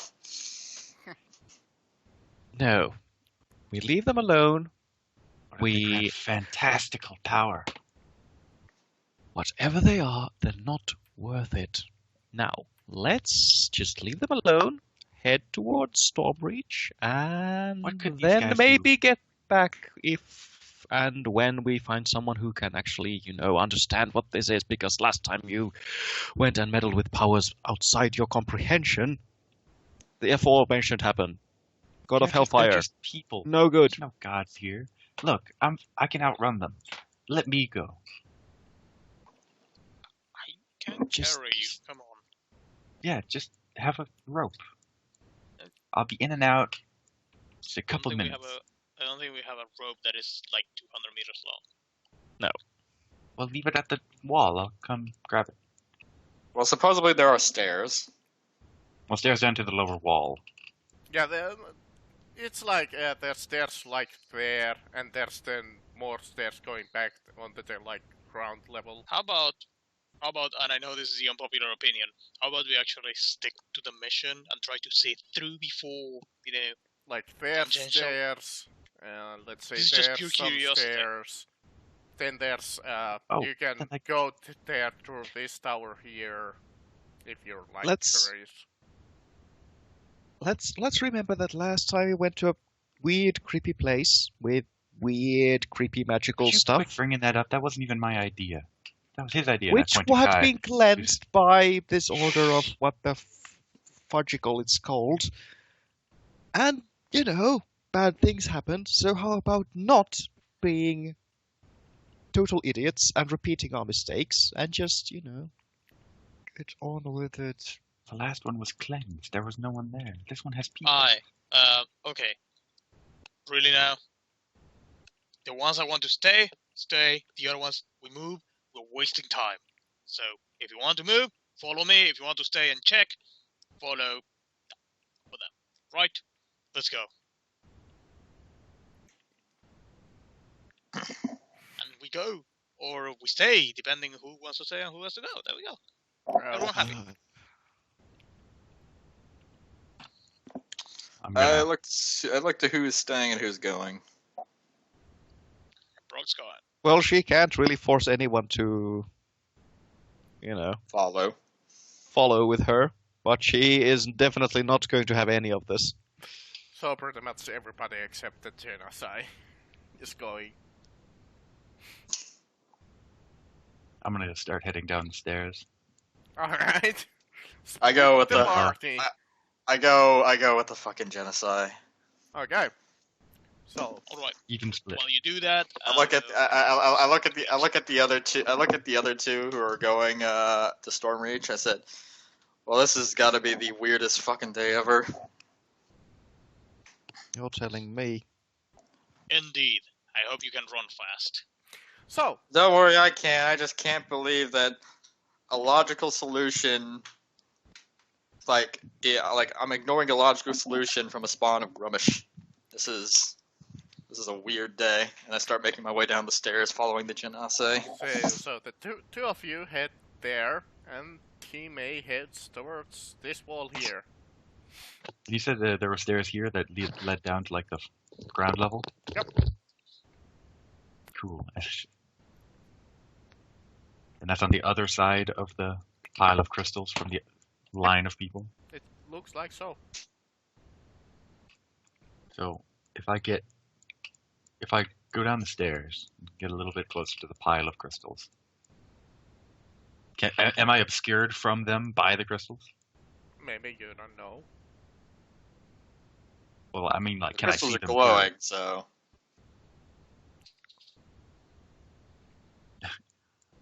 [SPEAKER 3] No. We leave them alone.
[SPEAKER 5] What if they
[SPEAKER 3] We-
[SPEAKER 5] have fantastical power.
[SPEAKER 3] Whatever they are, they're not worth it. Now, let's just leave them alone, head towards Stormreach, and
[SPEAKER 5] What could these
[SPEAKER 3] then
[SPEAKER 5] guys
[SPEAKER 3] maybe get back if and when we find someone who can actually, understand what this is, because last time you went and meddled with powers outside your comprehension, the aforementioned happened. God of
[SPEAKER 5] They're
[SPEAKER 3] Hellfire.
[SPEAKER 5] just people.
[SPEAKER 3] No good.
[SPEAKER 5] There's no gods here. Look, I can outrun them. Let me go.
[SPEAKER 1] I can
[SPEAKER 3] Just-
[SPEAKER 1] carry you. Come on.
[SPEAKER 5] Yeah, just have a rope. I'll be in and out. Just a couple minutes.
[SPEAKER 1] I don't think we have a rope that is like 200 meters long.
[SPEAKER 5] Well, leave it at the wall. I'll come grab it.
[SPEAKER 2] Well, supposedly there are stairs.
[SPEAKER 5] Well, stairs down to the lower wall.
[SPEAKER 4] Yeah, it's like there's stairs like there, and there's then more stairs going back onto the like ground level.
[SPEAKER 1] How about, and I know this is the unpopular opinion, how about we actually stick to the mission and try to see it through before,
[SPEAKER 4] Like there's
[SPEAKER 1] Tangential.
[SPEAKER 4] stairs, let's say
[SPEAKER 1] This is just
[SPEAKER 4] there's
[SPEAKER 1] pure
[SPEAKER 4] some
[SPEAKER 1] curiosity.
[SPEAKER 4] stairs. Then there's
[SPEAKER 5] Oh,
[SPEAKER 4] you can
[SPEAKER 5] then I-
[SPEAKER 4] go there through this tower here, if you're like
[SPEAKER 3] Let's-
[SPEAKER 4] curious.
[SPEAKER 3] Let's remember that last time we went to a weird, creepy place with weird, creepy, magical
[SPEAKER 5] Would you
[SPEAKER 3] stuff,
[SPEAKER 5] quit bringing that up? That wasn't even my idea. That was his idea. and I
[SPEAKER 3] which
[SPEAKER 5] point to
[SPEAKER 3] had
[SPEAKER 5] Kai.
[SPEAKER 3] been cleansed by this order of what the fudgicle it's called. And, bad things happened, so how about not being total idiots and repeating our mistakes and just, get on with it.
[SPEAKER 5] The last one was cleansed. There was no one there. This one has people.
[SPEAKER 1] Okay. Really now? The ones I want to stay. The other ones, we move. We're wasting time. So, if you want to move, follow me. If you want to stay and check, follow them. Right? Let's go. And we go. Or we stay, depending who wants to stay and who has to go. There we go. Everyone happy.
[SPEAKER 5] I'm
[SPEAKER 2] I
[SPEAKER 5] gonna,
[SPEAKER 2] looked to who's staying and who's going.
[SPEAKER 1] Broad Sky.
[SPEAKER 3] Well, she can't really force anyone to,
[SPEAKER 2] Follow.
[SPEAKER 3] follow with her, but she is definitely not going to have any of this.
[SPEAKER 4] So pretty much everybody except the Genocide is going.
[SPEAKER 5] I'm gonna start heading down the stairs.
[SPEAKER 4] Alright.
[SPEAKER 2] I go with
[SPEAKER 4] The
[SPEAKER 2] the.
[SPEAKER 4] party.
[SPEAKER 2] I go with the fucking genocide.
[SPEAKER 4] Okay. So,
[SPEAKER 1] Alright,
[SPEAKER 5] Even split.
[SPEAKER 1] while you do that,
[SPEAKER 2] I look at the other two. I look at the other two who are going to Stormreach. I said, "Well, this has got to be the weirdest fucking day ever."
[SPEAKER 3] You're telling me.
[SPEAKER 1] indeed. I hope you can run fast.
[SPEAKER 4] So,
[SPEAKER 2] Don't worry, I can. I just can't believe that a logical solution, like I'm ignoring a logical solution from a spawn of Grummish. This is a weird day, and I start making my way down the stairs following the Genasi.
[SPEAKER 4] so the two of you head there, and Team A heads towards this wall here.
[SPEAKER 5] You said there were stairs here that led down to like the ground level?
[SPEAKER 4] Yep.
[SPEAKER 5] Cool. And that's on the other side of the pile of crystals from the line of people?
[SPEAKER 4] It looks like so.
[SPEAKER 5] So, if I go down the stairs, get a little bit closer to the pile of crystals, am I obscured from them by the crystals?
[SPEAKER 4] Maybe you don't know.
[SPEAKER 5] Well, I mean, like,
[SPEAKER 2] The
[SPEAKER 5] can I
[SPEAKER 2] crystals
[SPEAKER 5] see
[SPEAKER 2] are
[SPEAKER 5] them?
[SPEAKER 2] glowing, so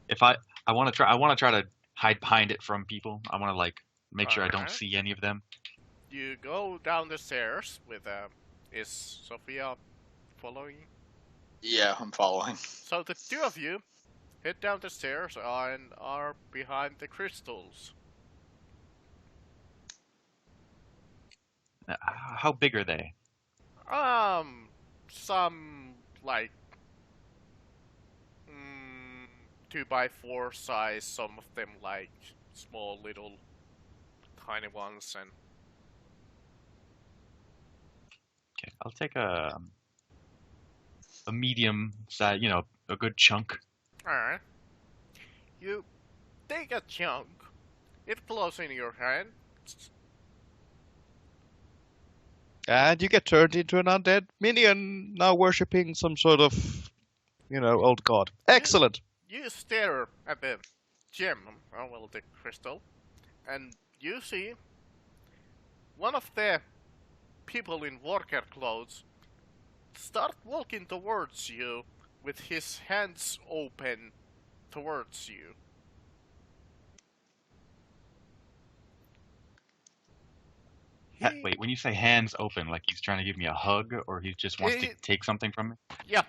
[SPEAKER 5] If I want to try to hide behind it from people. I want to like make sure I don't
[SPEAKER 4] Alright.
[SPEAKER 5] see any of them.
[SPEAKER 4] You go down the stairs with is Sophia following?
[SPEAKER 2] yeah, I'm following.
[SPEAKER 4] So the two of you head down the stairs and are behind the crystals.
[SPEAKER 5] How big are they?
[SPEAKER 4] Some like 2x4 size, some of them like small little tiny ones, and
[SPEAKER 5] Okay, I'll take a medium size, a good chunk.
[SPEAKER 4] alright. You take a chunk, it flows in your hand.
[SPEAKER 3] And you get turned into an undead minion, now worshipping some sort of, old god. Excellent.
[SPEAKER 4] You stare at the gem, the crystal, and you see one of the people in worker clothes start walking towards you with his hands open towards you.
[SPEAKER 5] Wait, when you say hands open, like he's trying to give me a hug, or he just wants to take something from me?
[SPEAKER 4] Yeah,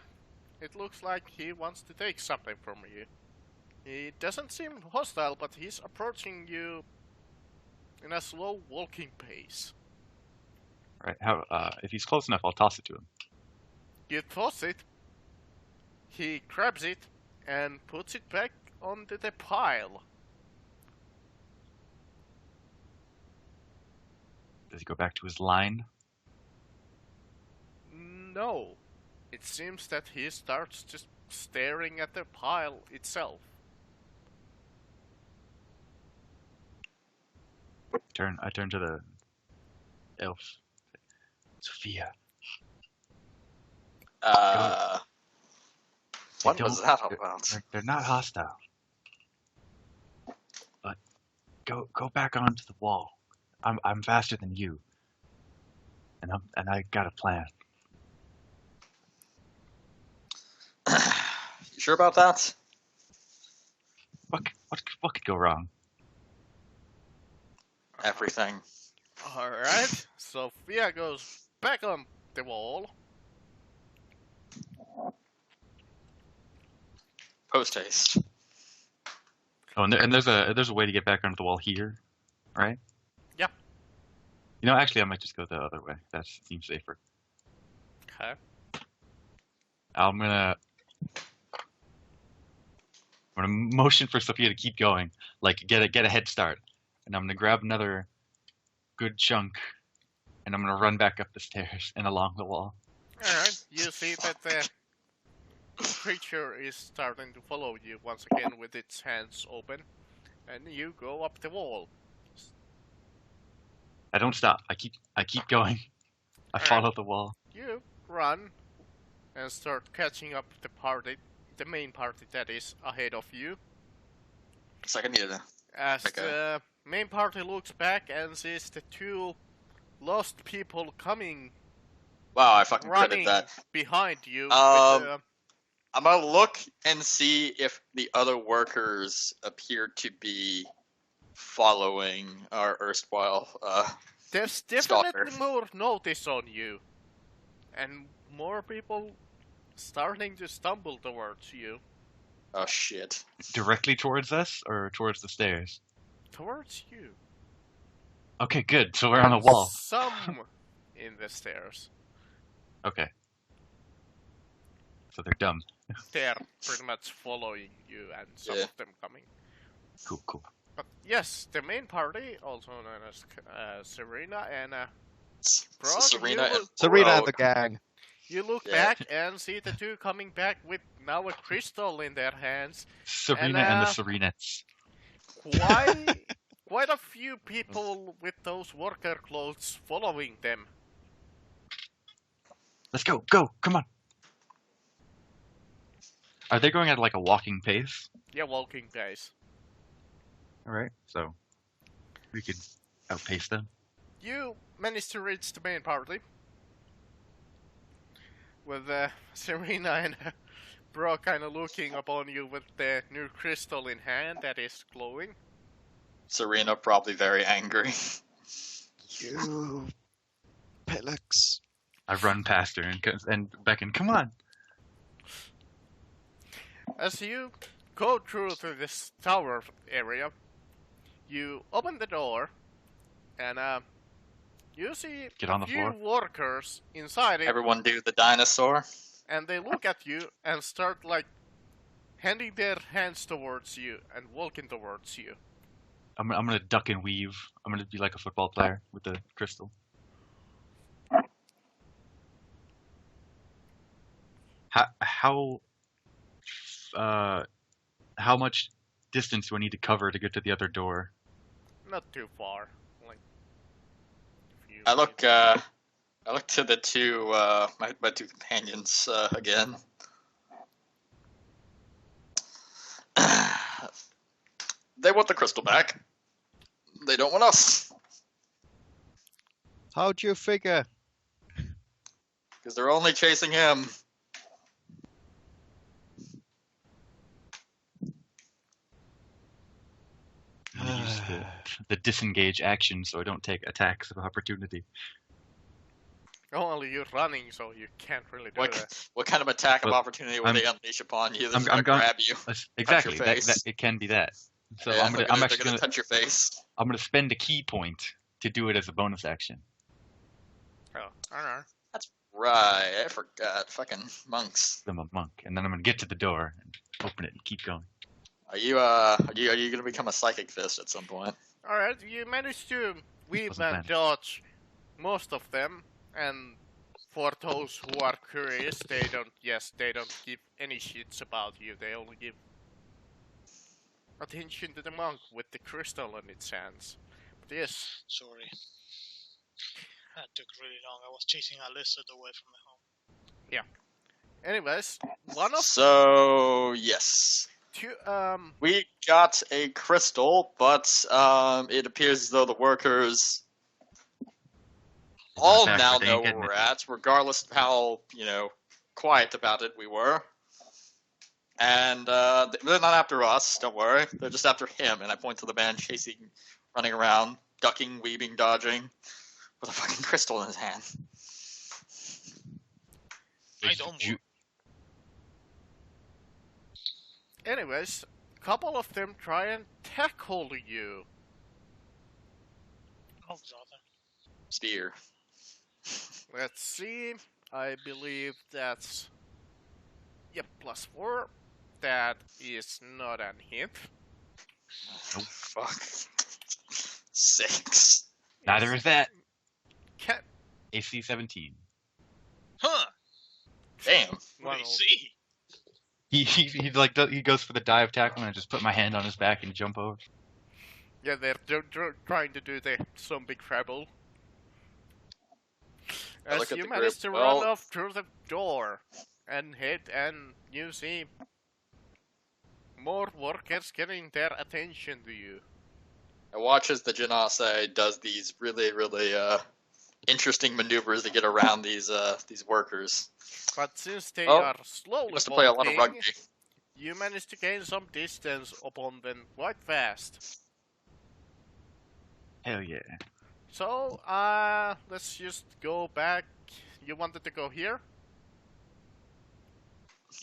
[SPEAKER 4] it looks like he wants to take something from you. He doesn't seem hostile, but he's approaching you in a slow walking pace.
[SPEAKER 5] Right? If he's close enough, I'll toss it to him.
[SPEAKER 4] You toss it, he grabs it, and puts it back onto the pile.
[SPEAKER 5] Does he go back to his line?
[SPEAKER 4] No. It seems that he starts just staring at the pile itself.
[SPEAKER 5] I turn to the elf. Sophia.
[SPEAKER 2] What was that
[SPEAKER 5] they're-
[SPEAKER 2] about?
[SPEAKER 5] They're not hostile. But go back onto the wall. I'm faster than you. And I got a plan.
[SPEAKER 2] You sure about that?
[SPEAKER 5] What could go wrong?
[SPEAKER 2] Everything.
[SPEAKER 4] Alright, Sophia goes back on the wall.
[SPEAKER 2] Post haste.
[SPEAKER 5] Oh, and there's a way to get back onto the wall here, right?
[SPEAKER 4] Yep.
[SPEAKER 5] Actually, I might just go the other way. That seems safer.
[SPEAKER 4] Okay.
[SPEAKER 5] I'm gonna motion for Sophia to keep going, like get a head start, and I'm gonna grab another good chunk, and I'm gonna run back up the stairs and along the wall.
[SPEAKER 4] Alright, you see that the creature is starting to follow you once again with its hands open, and you go up the wall.
[SPEAKER 5] I don't stop. I keep going. I follow the wall.
[SPEAKER 4] You run and start catching up the main party that is ahead of you.
[SPEAKER 2] It's like I needed a...
[SPEAKER 4] As
[SPEAKER 2] Okay.
[SPEAKER 4] the main party looks back and sees the two lost people coming,
[SPEAKER 2] Wow, I fucking
[SPEAKER 4] running
[SPEAKER 2] critted that.
[SPEAKER 4] behind you.
[SPEAKER 2] I'm gonna look and see if the other workers appear to be following our erstwhile,
[SPEAKER 4] There's
[SPEAKER 2] Stalker.
[SPEAKER 4] definitely more notice on you, and more people starting to stumble towards you.
[SPEAKER 2] Oh shit.
[SPEAKER 5] Directly towards us or towards the stairs?
[SPEAKER 4] Towards you.
[SPEAKER 5] Okay, good. So we're on a wall.
[SPEAKER 4] Some in the stairs.
[SPEAKER 5] Okay. So they're dumb.
[SPEAKER 4] They're pretty much following you and some
[SPEAKER 2] Yeah.
[SPEAKER 4] of them coming.
[SPEAKER 5] Cool, cool.
[SPEAKER 4] But yes, the main party, also known as Serena and Brock,
[SPEAKER 2] Serena
[SPEAKER 4] you,
[SPEAKER 2] and
[SPEAKER 3] Serena and
[SPEAKER 2] Brock.
[SPEAKER 3] the gang.
[SPEAKER 4] you look
[SPEAKER 2] Yeah.
[SPEAKER 4] back and see the two coming back with now a crystal in their hands.
[SPEAKER 5] Serena and the
[SPEAKER 4] uh,
[SPEAKER 5] Serenettes.
[SPEAKER 4] Quite a few people with those worker clothes following them.
[SPEAKER 5] Let's go, go, come on. Are they going at like a walking pace?
[SPEAKER 4] Yeah, walking guys.
[SPEAKER 5] Alright, so we could outpace them.
[SPEAKER 4] You managed to reach the main party with Serena and Brock kind of looking upon you with the new crystal in hand that is glowing.
[SPEAKER 2] Serena probably very angry.
[SPEAKER 3] You Pillix.
[SPEAKER 5] I run past her and beckon, come on.
[SPEAKER 4] As you go through to this tower area, you open the door and you see
[SPEAKER 5] Get on the
[SPEAKER 4] few
[SPEAKER 5] floor.
[SPEAKER 4] workers inside it,
[SPEAKER 2] Everyone do the dinosaur.
[SPEAKER 4] and they look at you and start like handing their hands towards you and walking towards you.
[SPEAKER 5] I'm gonna duck and weave. I'm gonna be like a football player with the crystal. How much distance do I need to cover to get to the other door?
[SPEAKER 4] Not too far, like. Few
[SPEAKER 2] I look
[SPEAKER 4] feet.
[SPEAKER 2] I look to the two my two companions again. They want the crystal back. They don't want us.
[SPEAKER 3] How'd you figure?
[SPEAKER 2] Because they're only chasing him.
[SPEAKER 5] I'm gonna use the disengage action so I don't take attacks of opportunity.
[SPEAKER 4] Only you're running, so you can't really do that.
[SPEAKER 2] What kind of attack of
[SPEAKER 5] But
[SPEAKER 2] opportunity will
[SPEAKER 5] I'm-
[SPEAKER 2] they unleash upon you? They're
[SPEAKER 5] I'm
[SPEAKER 2] just gonna
[SPEAKER 5] gonna-
[SPEAKER 2] grab you.
[SPEAKER 5] Exactly,
[SPEAKER 2] your
[SPEAKER 5] that,
[SPEAKER 2] face.
[SPEAKER 5] it can be that. So
[SPEAKER 2] Yeah,
[SPEAKER 5] I'm
[SPEAKER 2] they're
[SPEAKER 5] actually
[SPEAKER 2] they're
[SPEAKER 5] gonna
[SPEAKER 2] touch your face.
[SPEAKER 5] I'm gonna spend a key point to do it as a bonus action.
[SPEAKER 4] Oh, I don't know.
[SPEAKER 2] Right, I forgot. Fucking monks.
[SPEAKER 5] I'm a monk, and then I'm gonna get to the door and open it and keep going.
[SPEAKER 2] Are you gonna become a psychic fist at some point?
[SPEAKER 4] Alright, you managed to weave
[SPEAKER 5] Wasn't
[SPEAKER 4] and
[SPEAKER 5] bad.
[SPEAKER 4] dodge most of them, and for those who are curious, they don't give any shits about you, they only give attention to the monk with the crystal in its hands. But yes,
[SPEAKER 1] Sorry. That took really long. I was chasing a lizard away from the home.
[SPEAKER 4] anyways, one of
[SPEAKER 2] So yes,
[SPEAKER 4] two,
[SPEAKER 2] we got a crystal, but it appears as though the workers all
[SPEAKER 5] Back,
[SPEAKER 2] now
[SPEAKER 5] but they
[SPEAKER 2] know
[SPEAKER 5] ain't
[SPEAKER 2] where
[SPEAKER 5] getting
[SPEAKER 2] we're
[SPEAKER 5] it.
[SPEAKER 2] at, regardless of how quiet about it we were. And they're not after us. Don't worry. They're just after him. And I point to the man chasing, running around, ducking, weaving, dodging, with a fucking crystal in his hand.
[SPEAKER 1] I don't
[SPEAKER 5] Ju-
[SPEAKER 4] anyways, couple of them try and tackle you.
[SPEAKER 1] Oh, brother.
[SPEAKER 2] Steer.
[SPEAKER 4] Let's see. I believe that's +4. That is not an hit.
[SPEAKER 2] Oh, fuck. 6.
[SPEAKER 5] Neither is that.
[SPEAKER 4] Cat.
[SPEAKER 5] AC 17.
[SPEAKER 1] Huh.
[SPEAKER 2] Damn.
[SPEAKER 1] What do
[SPEAKER 4] Well,
[SPEAKER 1] you see?
[SPEAKER 5] He goes for the dive tackle and I just put my hand on his back and jump over.
[SPEAKER 4] yeah, they're trying to do the zombie treble.
[SPEAKER 2] I
[SPEAKER 4] As
[SPEAKER 2] look at
[SPEAKER 4] you
[SPEAKER 2] the
[SPEAKER 4] manage
[SPEAKER 2] group,
[SPEAKER 4] to run
[SPEAKER 2] well-
[SPEAKER 4] off through the door and hit, and you see more workers getting their attention to you.
[SPEAKER 2] I watch as the Janase does these really, really interesting maneuvers to get around these workers.
[SPEAKER 4] But since they
[SPEAKER 2] Oh,
[SPEAKER 4] are slowly
[SPEAKER 2] Must have played a lot of
[SPEAKER 4] walking,
[SPEAKER 2] rugby.
[SPEAKER 4] you manage to gain some distance upon them quite fast.
[SPEAKER 5] Hell yeah.
[SPEAKER 4] So, let's just go back. You wanted to go here?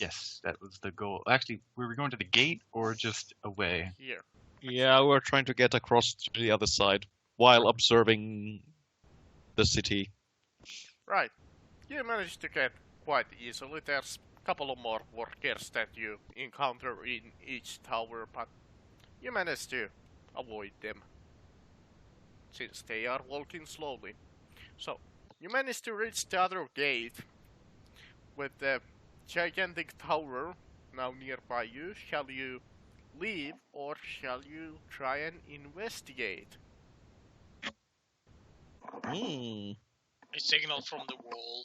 [SPEAKER 5] Yes, that was the goal. Actually, were we going to the gate or just away?
[SPEAKER 4] Here.
[SPEAKER 3] Yeah, we're trying to get across to the other side while observing the city.
[SPEAKER 4] Right. You managed to get quite easily. There's a couple of more workers that you encounter in each tower, but you managed to avoid them since they are walking slowly. So, you managed to reach the other gate with the gigantic tower now nearby you. Shall you leave or shall you try and investigate?
[SPEAKER 3] Hmm.
[SPEAKER 1] A signal from the wall.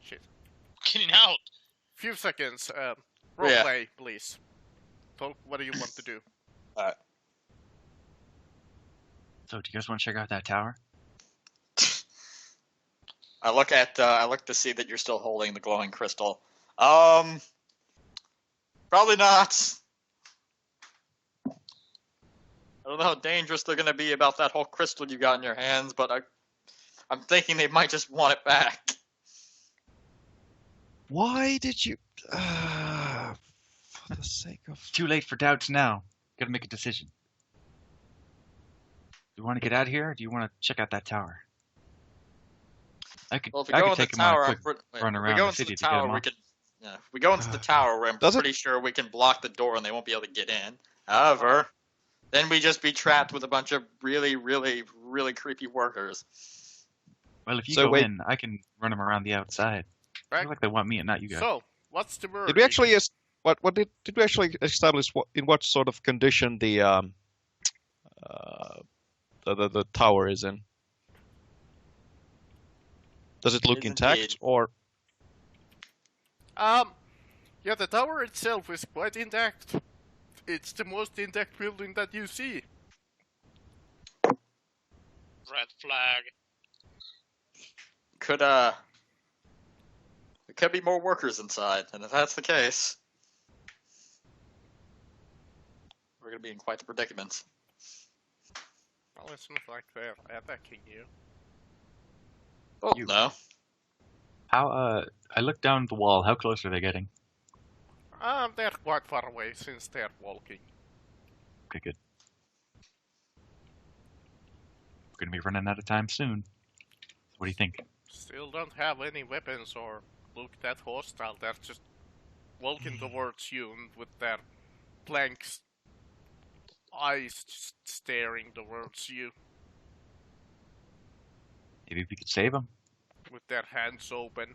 [SPEAKER 4] Shit.
[SPEAKER 1] Getting out.
[SPEAKER 4] Few seconds.
[SPEAKER 2] Yeah.
[SPEAKER 4] Roleplay, please. Talk. What do you want to do?
[SPEAKER 5] So, do you guys want to check out that tower?
[SPEAKER 2] I look to see that you're still holding the glowing crystal. Probably not. I don't know how dangerous they're gonna be about that whole crystal you got in your hands, but I'm thinking they might just want it back.
[SPEAKER 3] Why did you? For the sake of.
[SPEAKER 5] Too late for doubts now. Gotta make a decision. Do you want to get out of here, or do you want to check out that tower? I could
[SPEAKER 2] Well, if we go into
[SPEAKER 5] take
[SPEAKER 2] the
[SPEAKER 5] him on a
[SPEAKER 2] tower,
[SPEAKER 5] quick run
[SPEAKER 2] if
[SPEAKER 5] around
[SPEAKER 2] we go
[SPEAKER 5] the
[SPEAKER 2] into
[SPEAKER 5] city
[SPEAKER 2] the
[SPEAKER 5] to get
[SPEAKER 2] tower,
[SPEAKER 5] him
[SPEAKER 2] we
[SPEAKER 5] off.
[SPEAKER 2] could. Yeah, if we go into the tower, I'm
[SPEAKER 3] Does it-
[SPEAKER 2] pretty sure we can block the door and they won't be able to get in. However, then we just be trapped with a bunch of really, really, really creepy workers.
[SPEAKER 5] Well, if you
[SPEAKER 3] So
[SPEAKER 5] go
[SPEAKER 3] wait-
[SPEAKER 5] in, I can run him around the outside. I
[SPEAKER 4] Right.
[SPEAKER 5] feel like they want me and not you guys.
[SPEAKER 4] So, what's the word?
[SPEAKER 3] Did we actually? What did we actually establish? In what sort of condition the tower is in? Does it look
[SPEAKER 2] Is
[SPEAKER 3] intact
[SPEAKER 2] indeed.
[SPEAKER 3] or?
[SPEAKER 4] Yeah, the tower itself is quite intact. It's the most intact building that you see.
[SPEAKER 1] Red flag.
[SPEAKER 2] There could be more workers inside, and if that's the case, we're gonna be in quite the predicament.
[SPEAKER 4] Well, it's not like they're attacking you.
[SPEAKER 2] Oh
[SPEAKER 5] You-
[SPEAKER 2] no.
[SPEAKER 5] How? I looked down the wall. How close are they getting?
[SPEAKER 4] They're quite far away since they're walking.
[SPEAKER 5] Okay, good. We're gonna be running out of time soon. What do you think?
[SPEAKER 4] Still don't have any weapons or look that hostile. They're just walking towards you and with their blank eyes just staring towards you
[SPEAKER 5] Maybe we could save them.
[SPEAKER 4] with their hands open.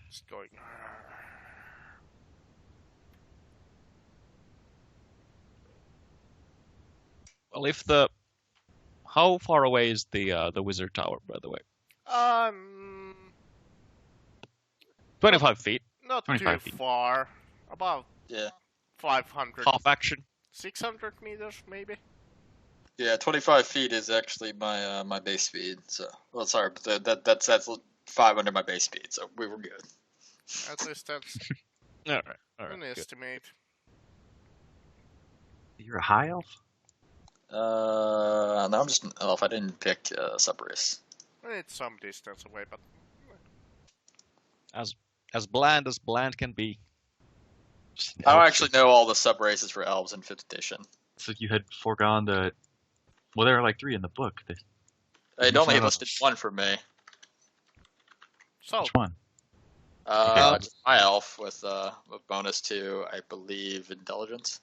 [SPEAKER 4] Just going.
[SPEAKER 3] Well, how far away is the wizard tower, by the way? 25 feet.
[SPEAKER 4] Not
[SPEAKER 5] 25
[SPEAKER 4] too
[SPEAKER 5] feet.
[SPEAKER 4] far. About
[SPEAKER 2] Yeah.
[SPEAKER 4] 500,
[SPEAKER 3] Half action.
[SPEAKER 4] 600 meters maybe.
[SPEAKER 2] Yeah, 25 feet is actually my base speed. So, well, sorry, but that's 5 under my base speed, so we were good.
[SPEAKER 4] At least that's
[SPEAKER 3] All right.
[SPEAKER 4] an
[SPEAKER 3] Good.
[SPEAKER 4] estimate.
[SPEAKER 5] You're a high elf?
[SPEAKER 2] No, I'm just an elf. I didn't pick subrace.
[SPEAKER 4] It's some distance away, but
[SPEAKER 3] As bland can be.
[SPEAKER 5] Just an
[SPEAKER 2] I
[SPEAKER 5] elf.
[SPEAKER 2] actually know all the subraces for elves in 5th edition.
[SPEAKER 5] So you had foregone the. Well, there are like 3 in the book.
[SPEAKER 2] It only
[SPEAKER 5] No.
[SPEAKER 2] listed 1 for me.
[SPEAKER 4] so
[SPEAKER 5] Which one?
[SPEAKER 2] Just high elf with bonus to, I believe, intelligence.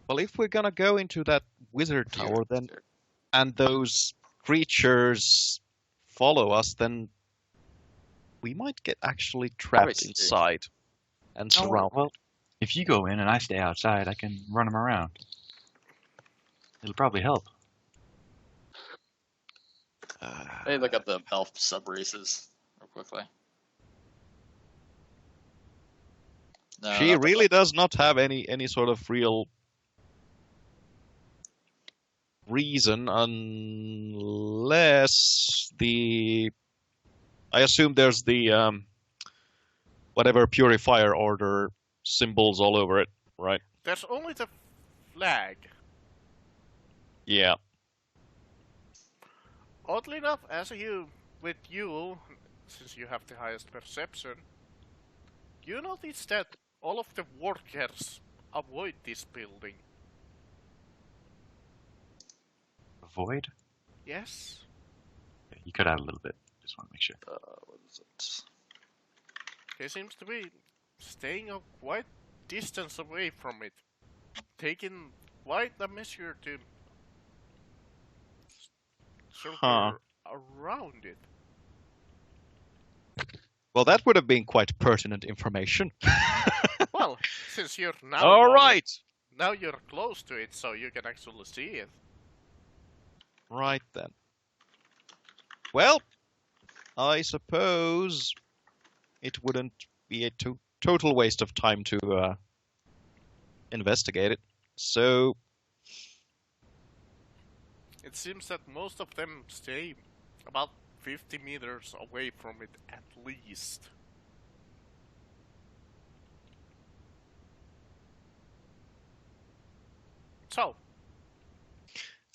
[SPEAKER 3] Well, if we're gonna go into that wizard tower, then and those creatures follow us, then we might get actually trapped
[SPEAKER 2] see.
[SPEAKER 3] inside and
[SPEAKER 5] Oh,
[SPEAKER 3] surrounded.
[SPEAKER 5] well, if you go in and I stay outside, I can run them around. It'll probably help.
[SPEAKER 2] Let me look up the elf subraces real quickly. No,
[SPEAKER 3] She
[SPEAKER 2] not the-
[SPEAKER 3] really does not have any sort of real reason unless I assume there's the whatever purifier order symbols all over it, right?
[SPEAKER 4] there's only the flag.
[SPEAKER 3] Yeah.
[SPEAKER 4] Oddly enough, with you, since you have the highest perception, you notice that all of the workers avoid this building.
[SPEAKER 5] Void?
[SPEAKER 4] Yes?
[SPEAKER 5] Yeah, you cut out a little bit. Just want to make sure.
[SPEAKER 2] What is it?
[SPEAKER 4] He seems to be staying a quite distance away from it, taking quite a measure to circle around it.
[SPEAKER 3] Well, that would have been quite pertinent information.
[SPEAKER 4] Well, since you're now
[SPEAKER 3] All right.
[SPEAKER 4] now you're close to it, so you can actually see it.
[SPEAKER 3] Right then. Well, I suppose it wouldn't be a total waste of time to investigate it. So,
[SPEAKER 4] It seems that most of them stay about 50 meters away from it at least. So,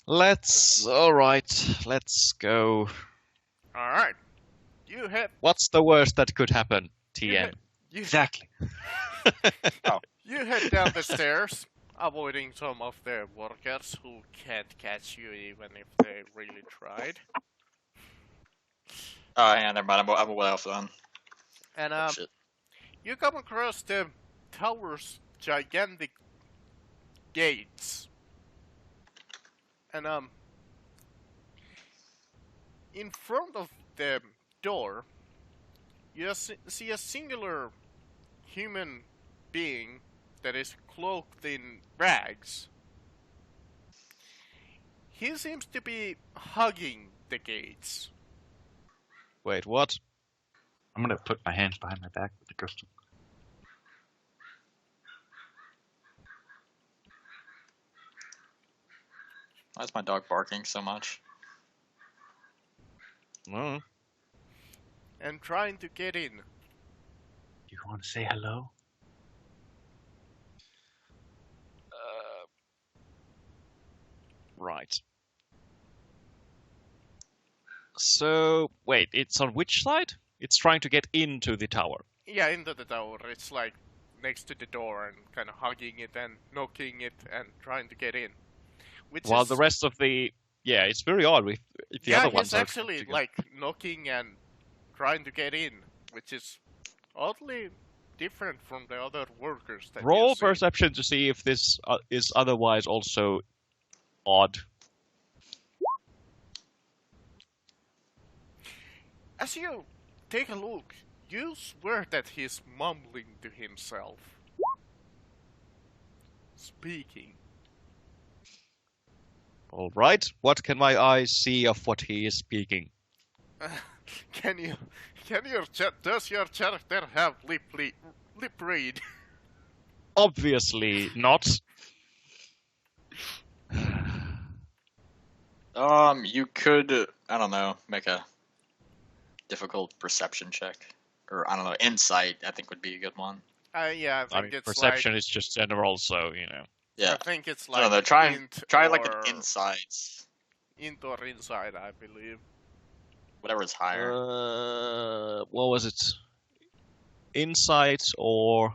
[SPEAKER 3] all right, let's go.
[SPEAKER 4] alright. You head
[SPEAKER 3] What's the worst that could happen,
[SPEAKER 4] you
[SPEAKER 3] TM?
[SPEAKER 4] head,
[SPEAKER 5] Exactly.
[SPEAKER 4] you head down the stairs, avoiding some of the workers who can't catch you even if they really tried.
[SPEAKER 2] Oh, yeah, never mind. I'm away off then.
[SPEAKER 4] And
[SPEAKER 2] Shit.
[SPEAKER 4] you come across the tower's gigantic gates. And in front of the door, you see a singular human being that is cloaked in rags. He seems to be hugging the gates.
[SPEAKER 3] Wait, what?
[SPEAKER 5] I'm gonna put my hands behind my back with the crystal.
[SPEAKER 2] Why is my dog barking so much?
[SPEAKER 3] Oh,
[SPEAKER 4] And trying to get in.
[SPEAKER 5] You want to say hello?
[SPEAKER 3] right. So, wait, it's on which side? It's trying to get into the tower.
[SPEAKER 4] Yeah, into the tower. It's like next to the door and kind of hugging it and knocking it and trying to get in. Which
[SPEAKER 3] While
[SPEAKER 4] is,
[SPEAKER 3] the rest of the... Yeah, it's very odd if the
[SPEAKER 4] yeah,
[SPEAKER 3] other
[SPEAKER 4] he's
[SPEAKER 3] ones are...
[SPEAKER 4] actually like knocking and trying to get in, which is oddly different from the other workers that
[SPEAKER 3] Roll
[SPEAKER 4] you see.
[SPEAKER 3] perception to see if this is otherwise also odd.
[SPEAKER 4] As you take a look, you swear that he's mumbling to himself. Speaking.
[SPEAKER 3] All right, what can my eyes see of what he is speaking?
[SPEAKER 4] Does your character have lip read?
[SPEAKER 3] Obviously not.
[SPEAKER 2] You could, I don't know, make a difficult perception check. Or, I don't know, insight, I think would be a good one.
[SPEAKER 4] Yeah, I
[SPEAKER 3] I
[SPEAKER 4] think
[SPEAKER 3] mean,
[SPEAKER 4] it's
[SPEAKER 3] perception is just general, so, you know.
[SPEAKER 2] Yeah.
[SPEAKER 4] I think it's
[SPEAKER 2] I
[SPEAKER 4] like
[SPEAKER 2] don't know, try like
[SPEAKER 4] or
[SPEAKER 2] an insight.
[SPEAKER 4] int or inside, I believe.
[SPEAKER 2] Whatever's higher.
[SPEAKER 3] What was it? Insight or...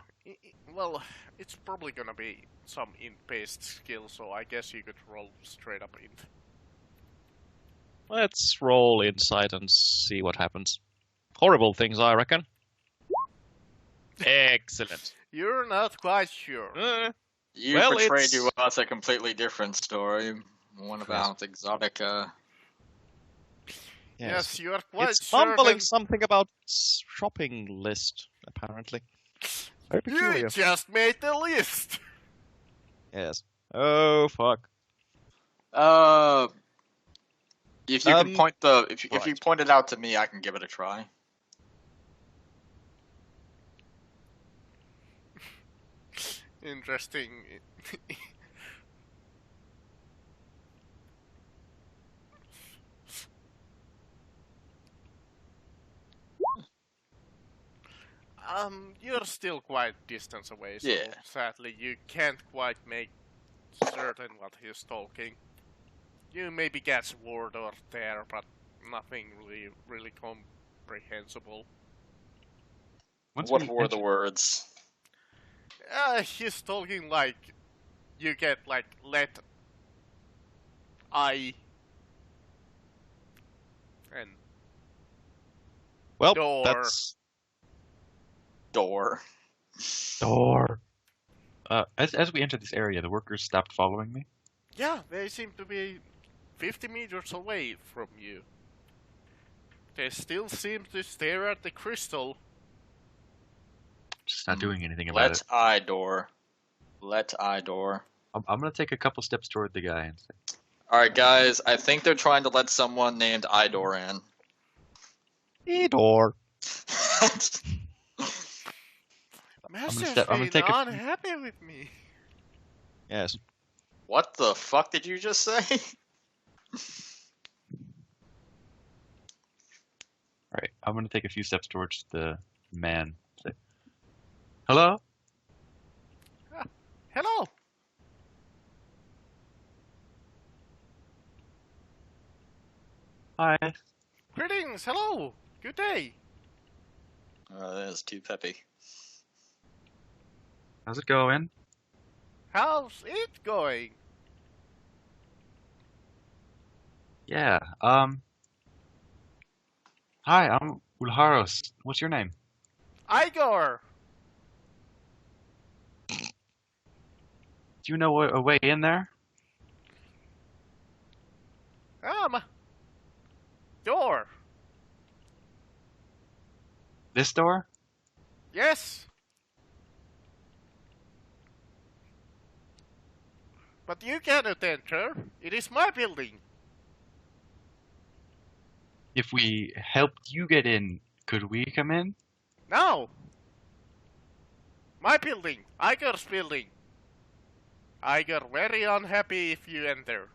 [SPEAKER 4] Well, it's probably gonna be some int-based skill, so I guess you could roll straight up int.
[SPEAKER 3] Let's roll insight and see what happens. Horrible things, I reckon. Excellent.
[SPEAKER 4] You're not quite sure.
[SPEAKER 2] You
[SPEAKER 3] well,
[SPEAKER 2] portrayed
[SPEAKER 3] it's-
[SPEAKER 2] to us a completely different story. One about Exotica.
[SPEAKER 4] Yes, you are quite
[SPEAKER 3] It's
[SPEAKER 4] sure.
[SPEAKER 3] mumbling
[SPEAKER 4] that
[SPEAKER 3] something about shopping list, apparently. Very
[SPEAKER 4] you
[SPEAKER 3] peculiar.
[SPEAKER 4] just made the list.
[SPEAKER 3] Yes. Oh, fuck.
[SPEAKER 2] If you can point if you
[SPEAKER 3] right.
[SPEAKER 2] point it out to me, I can give it a try.
[SPEAKER 4] Interesting. You're still quite distance away, so
[SPEAKER 2] Yeah.
[SPEAKER 4] sadly you can't quite make certain what he's talking. You maybe get a word or there, but nothing really comprehensible.
[SPEAKER 5] Once
[SPEAKER 2] What
[SPEAKER 5] we
[SPEAKER 2] were the
[SPEAKER 5] enter-
[SPEAKER 2] words?
[SPEAKER 4] He's talking like you get like let I and
[SPEAKER 3] Well,
[SPEAKER 4] Door.
[SPEAKER 3] that's
[SPEAKER 2] Door.
[SPEAKER 3] door.
[SPEAKER 5] as we enter this area, the workers stopped following me.
[SPEAKER 4] yeah, they seem to be 50 meters away from you. They still seem to stare at the crystal.
[SPEAKER 5] Just not doing anything about it.
[SPEAKER 2] Let I door. Let I door.
[SPEAKER 5] I'm gonna take a couple steps toward the guy and say,
[SPEAKER 2] Alright, guys, I think they're trying to let someone named Idor in.
[SPEAKER 3] Door.
[SPEAKER 4] Master's
[SPEAKER 5] I'm gonna
[SPEAKER 4] been
[SPEAKER 5] take a-
[SPEAKER 4] unhappy with me.
[SPEAKER 3] Yes.
[SPEAKER 2] What the fuck did you just say?
[SPEAKER 5] all right, I'm gonna take a few steps towards the man. Say, hello.
[SPEAKER 4] Hello.
[SPEAKER 5] Hi.
[SPEAKER 4] Greetings. Hello. Good day.
[SPEAKER 2] That is too peppy.
[SPEAKER 5] How's it going?
[SPEAKER 4] How's it going?
[SPEAKER 5] Yeah. Hi, I'm Ulharos. What's your name?
[SPEAKER 4] Igor.
[SPEAKER 5] Do you know a way in there?
[SPEAKER 4] Door.
[SPEAKER 5] This door?
[SPEAKER 4] Yes. But you cannot enter. It is my building.
[SPEAKER 5] If we helped you get in, could we come in?
[SPEAKER 4] No. My building. Igor's building. Igor very unhappy if you enter.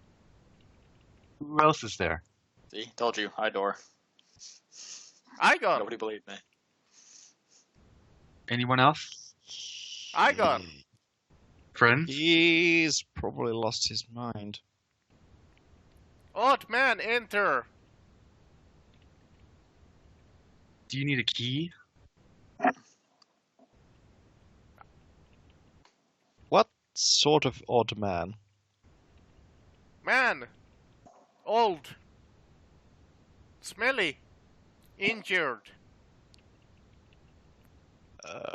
[SPEAKER 5] Who else is there?
[SPEAKER 2] See? Told you. Idor.
[SPEAKER 4] Igor.
[SPEAKER 2] Nobody believed me.
[SPEAKER 5] Anyone else?
[SPEAKER 4] Igor.
[SPEAKER 5] Friends?
[SPEAKER 3] He's probably lost his mind.
[SPEAKER 4] Odd man, enter.
[SPEAKER 5] Do you need a key?
[SPEAKER 3] What sort of odd man?
[SPEAKER 4] Man. Old. Smelly. Injured.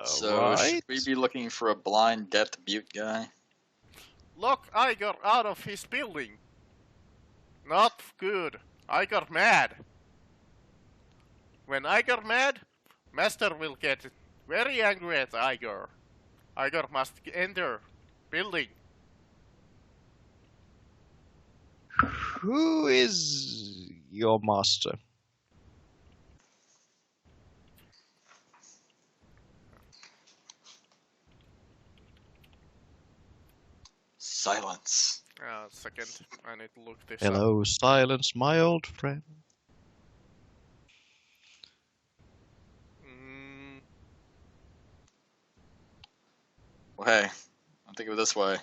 [SPEAKER 2] So,
[SPEAKER 3] right.
[SPEAKER 2] should we be looking for a blind, deaf, mute guy?
[SPEAKER 4] Lock Igor out of his building. Not good. Igor mad. When Igor mad, Master will get very angry at Igor. Igor must enter building.
[SPEAKER 3] Who is your master?
[SPEAKER 2] Silence.
[SPEAKER 4] Second, I need to look this up.
[SPEAKER 3] Hello, silence, my old friend.
[SPEAKER 4] Mm,
[SPEAKER 2] Well, hey, I'll think of it this way.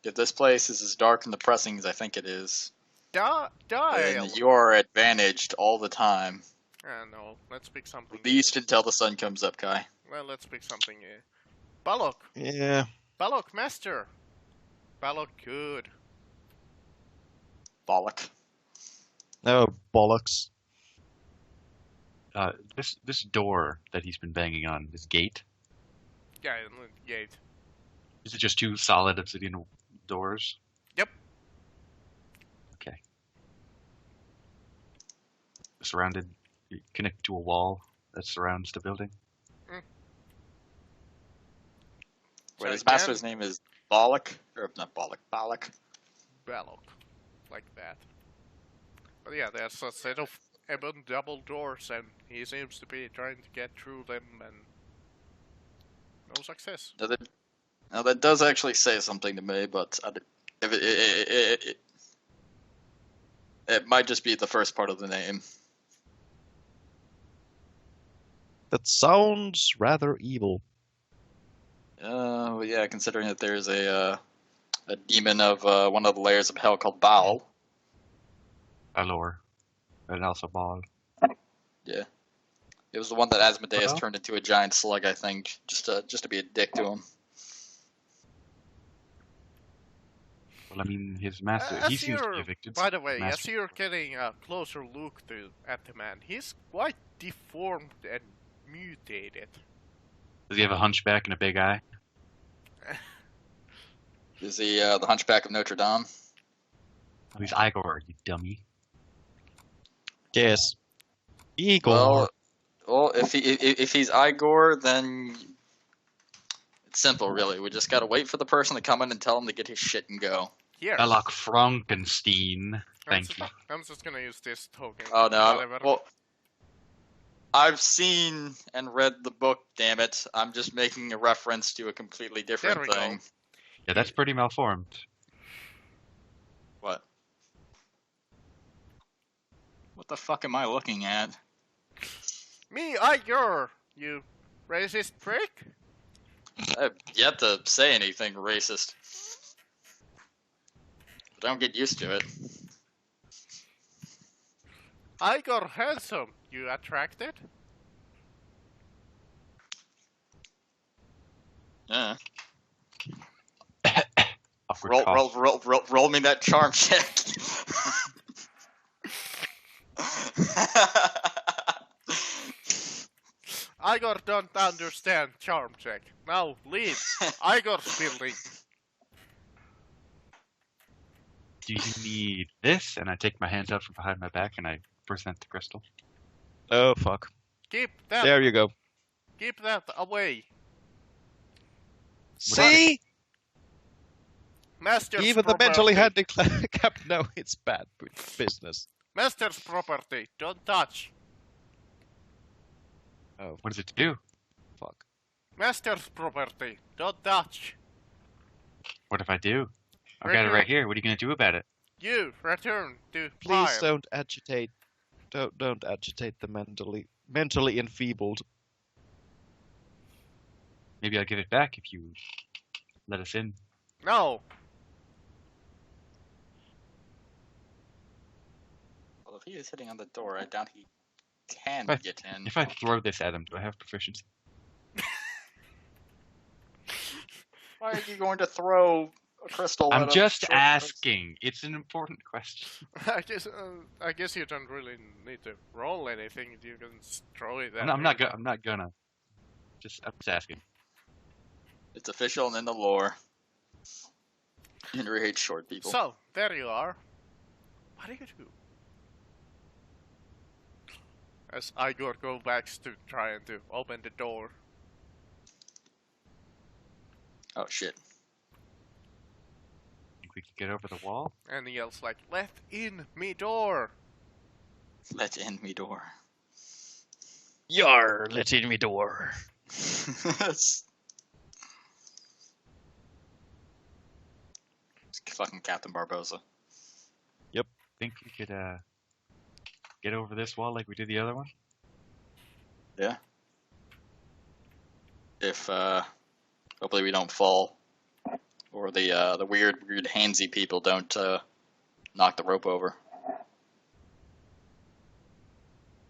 [SPEAKER 2] If this place is as dark and depressing as I think it is,
[SPEAKER 4] dial.
[SPEAKER 2] then you are advantaged all the time.
[SPEAKER 4] No, let's pick something.
[SPEAKER 2] At least until the sun comes up, Kai.
[SPEAKER 4] Well, let's pick something. Balok.
[SPEAKER 3] Yeah.
[SPEAKER 4] Balok Master. Balok good.
[SPEAKER 2] Bollock.
[SPEAKER 3] No, bollocks.
[SPEAKER 5] This door that he's been banging on, this gate,
[SPEAKER 4] Yeah, gate.
[SPEAKER 5] is it just two solid obsidian doors?
[SPEAKER 4] Yep.
[SPEAKER 5] Okay. Surrounded, connected to a wall that surrounds the building.
[SPEAKER 2] Wait,
[SPEAKER 4] So
[SPEAKER 2] his
[SPEAKER 4] again-
[SPEAKER 2] master's name is Bollock? Or not Bollock, Ballock.
[SPEAKER 4] Balok. Like that. But yeah, there's a set of ebon double doors and he seems to be trying to get through them and no success.
[SPEAKER 2] Now that does actually say something to me, but if it might just be the first part of the name.
[SPEAKER 3] That sounds rather evil.
[SPEAKER 2] Well, yeah, considering that there's a a demon of one of the layers of hell called Baal.
[SPEAKER 5] Balor. And also Ball.
[SPEAKER 2] Yeah. It was the one that Asmodeus
[SPEAKER 5] Well-
[SPEAKER 2] turned into a giant slug, I think, just to be a dick to him.
[SPEAKER 5] Well, I mean, his master. He seems to be evicted.
[SPEAKER 4] by the way, as
[SPEAKER 5] Master-
[SPEAKER 4] you're getting a closer look at the man, he's quite deformed and mutated.
[SPEAKER 5] Does he have a hunchback and a big eye?
[SPEAKER 2] Is he the Hunchback of Notre Dame?
[SPEAKER 5] Oh, he's Igor, you dummy.
[SPEAKER 3] Yes. Igor.
[SPEAKER 2] Well, if he's Igor, then it's simple, really. We just gotta wait for the person to come in and tell him to get his shit and go.
[SPEAKER 4] Here,
[SPEAKER 5] Belloc Frankenstein. Thank you.
[SPEAKER 4] I'm just gonna use this token.
[SPEAKER 2] Oh no!
[SPEAKER 4] Whatever.
[SPEAKER 2] Well, I've seen and read the book. Damn it! I'm just making a reference to a completely different
[SPEAKER 4] There we
[SPEAKER 2] thing.
[SPEAKER 4] go.
[SPEAKER 5] Yeah, that's pretty malformed.
[SPEAKER 2] What? What the fuck am I looking at?
[SPEAKER 4] Me, Igor, you racist prick.
[SPEAKER 2] I've yet to say anything racist. But don't get used to it.
[SPEAKER 4] Igor handsome, you attracted?
[SPEAKER 2] Yeah.
[SPEAKER 5] Awkward cough.
[SPEAKER 2] Roll me that charm check.
[SPEAKER 4] Igor don't understand charm check. Now leave. Igor's building.
[SPEAKER 5] Do you need this? And I take my hands out from behind my back and I present the crystal.
[SPEAKER 3] Oh, fuck.
[SPEAKER 4] Keep that.
[SPEAKER 3] There you go.
[SPEAKER 4] Keep that away.
[SPEAKER 3] See?
[SPEAKER 4] Master's
[SPEAKER 3] Even the
[SPEAKER 4] property.
[SPEAKER 3] mentally handicapped know it's bad business.
[SPEAKER 4] Master's property. Don't touch.
[SPEAKER 3] Oh,
[SPEAKER 5] What does it do?
[SPEAKER 3] fuck.
[SPEAKER 4] Master's property. Don't touch.
[SPEAKER 5] What if I do? I've
[SPEAKER 4] Right
[SPEAKER 5] got it
[SPEAKER 4] here.
[SPEAKER 5] right here. What are you going to do about it?
[SPEAKER 4] You return to
[SPEAKER 3] Please
[SPEAKER 4] fire.
[SPEAKER 3] don't agitate. Don't agitate the mentally enfeebled.
[SPEAKER 5] Maybe I'll give it back if you let us in.
[SPEAKER 4] No.
[SPEAKER 2] Well, if he is hitting on the door, I doubt he can
[SPEAKER 5] But
[SPEAKER 2] get in.
[SPEAKER 5] If I throw this at him, do I have proficiency?
[SPEAKER 2] Why are you going to throw a crystal?
[SPEAKER 5] I'm
[SPEAKER 2] at a
[SPEAKER 5] just
[SPEAKER 2] short-
[SPEAKER 5] asking. It's an important question.
[SPEAKER 4] I guess you don't really need to roll anything. You can just throw it.
[SPEAKER 5] I'm not gonna. I'm just asking.
[SPEAKER 2] It's official and in the lore. Henry hates short people.
[SPEAKER 4] So there you are. What do you do? As Igor goes back to trying to open the door.
[SPEAKER 2] Oh shit.
[SPEAKER 5] Think we could get over the wall?
[SPEAKER 4] And he yells like, "Let in me door!"
[SPEAKER 2] Let in me door.
[SPEAKER 3] Yar, let in me door.
[SPEAKER 2] It's fucking Captain Barbosa.
[SPEAKER 5] Think we could get over this wall like we did the other one?
[SPEAKER 2] Yeah. If hopefully we don't fall, or the weird handsy people don't knock the rope over.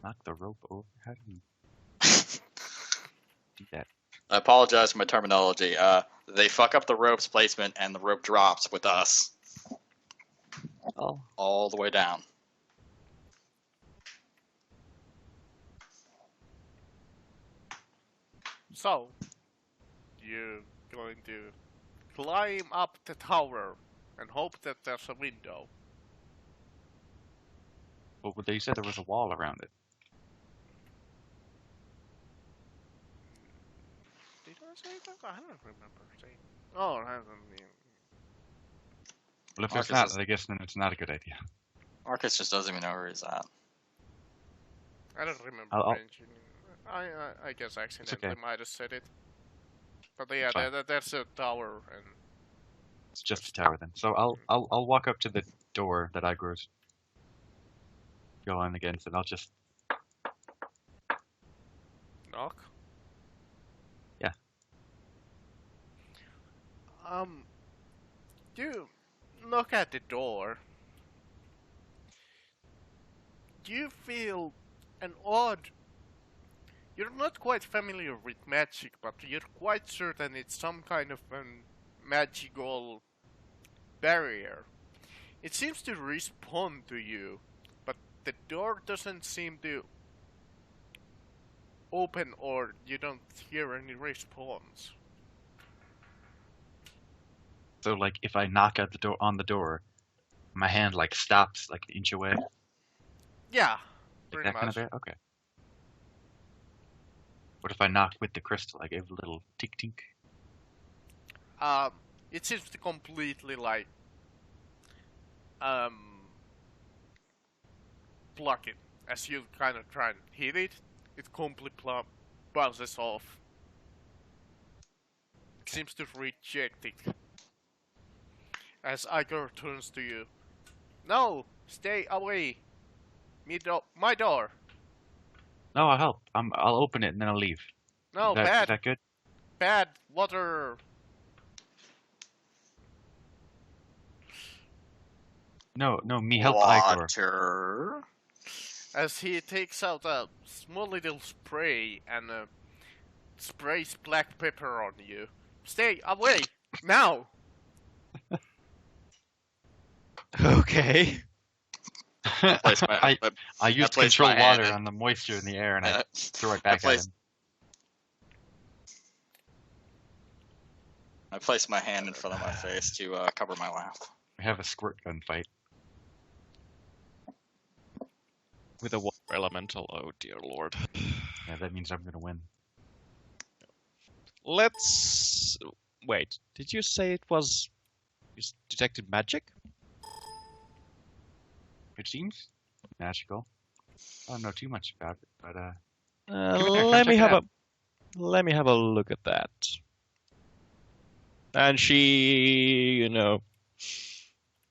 [SPEAKER 5] Knock the rope over? How do you do that?
[SPEAKER 2] I apologize for my terminology. They fuck up the rope's placement, and the rope drops with us
[SPEAKER 3] Oh.
[SPEAKER 2] all the way down.
[SPEAKER 4] So, you're going to climb up the tower and hope that there's a window.
[SPEAKER 5] Well, they said there was a wall around it.
[SPEAKER 4] Did I say that? I don't remember saying. Oh, I haven't.
[SPEAKER 5] Well, if
[SPEAKER 2] Marcus
[SPEAKER 5] there's not,
[SPEAKER 2] is-
[SPEAKER 5] I guess then it's not a good idea.
[SPEAKER 2] Marcus just doesn't even know where he's at.
[SPEAKER 4] I don't remember
[SPEAKER 5] I'll-
[SPEAKER 4] mentioning. I guess I accidentally
[SPEAKER 5] okay.
[SPEAKER 4] might have said it. But yeah,
[SPEAKER 5] Fine.
[SPEAKER 4] there's a tower, and
[SPEAKER 5] It's just a tower then. So I'll walk up to the door that Igor's going against, and I'll just
[SPEAKER 4] knock.
[SPEAKER 5] Yeah.
[SPEAKER 4] You knock at the door. You feel an odd. You're not quite familiar with magic, but you're quite certain it's some kind of a magical barrier. It seems to respond to you, but the door doesn't seem to open, or you don't hear any response.
[SPEAKER 5] So like if I knock at the door on the door, my hand like stops like an inch away.
[SPEAKER 4] Yeah,
[SPEAKER 5] Like
[SPEAKER 4] pretty
[SPEAKER 5] that kind
[SPEAKER 4] much.
[SPEAKER 5] of it? Okay. What if I knock with the crystal? I give a little tink tink.
[SPEAKER 4] It seems to completely like block it. As you kind of try and hit it, it completely bounces off. It seems to reject it. As Igor turns to you. No! Stay away! My door!
[SPEAKER 5] No, I'll help. I'll open it and then I'll leave.
[SPEAKER 4] No,
[SPEAKER 5] Is
[SPEAKER 4] bad,
[SPEAKER 5] that good?
[SPEAKER 4] bad water!
[SPEAKER 5] No, me help Igor.
[SPEAKER 2] Water.
[SPEAKER 4] As he takes out a small little spray and sprays black pepper on you. Stay away! Now!
[SPEAKER 3] Okay.
[SPEAKER 2] Place my-
[SPEAKER 5] I use
[SPEAKER 2] place
[SPEAKER 5] control
[SPEAKER 2] my
[SPEAKER 5] water
[SPEAKER 2] hand.
[SPEAKER 5] on the moisture in the air and I
[SPEAKER 2] Uh,
[SPEAKER 5] throw it back at
[SPEAKER 2] place-
[SPEAKER 5] him.
[SPEAKER 2] I place my hand in front of my face to cover my laugh.
[SPEAKER 5] We have a squirt gun fight.
[SPEAKER 3] With a water elemental, oh dear lord.
[SPEAKER 5] Yeah, that means I'm gonna win.
[SPEAKER 3] Let's... Wait, did you say it was... You detected magic?
[SPEAKER 5] It seems magical. I don't know too much about it, but
[SPEAKER 3] Let me have a... Let me have a look at that. And she,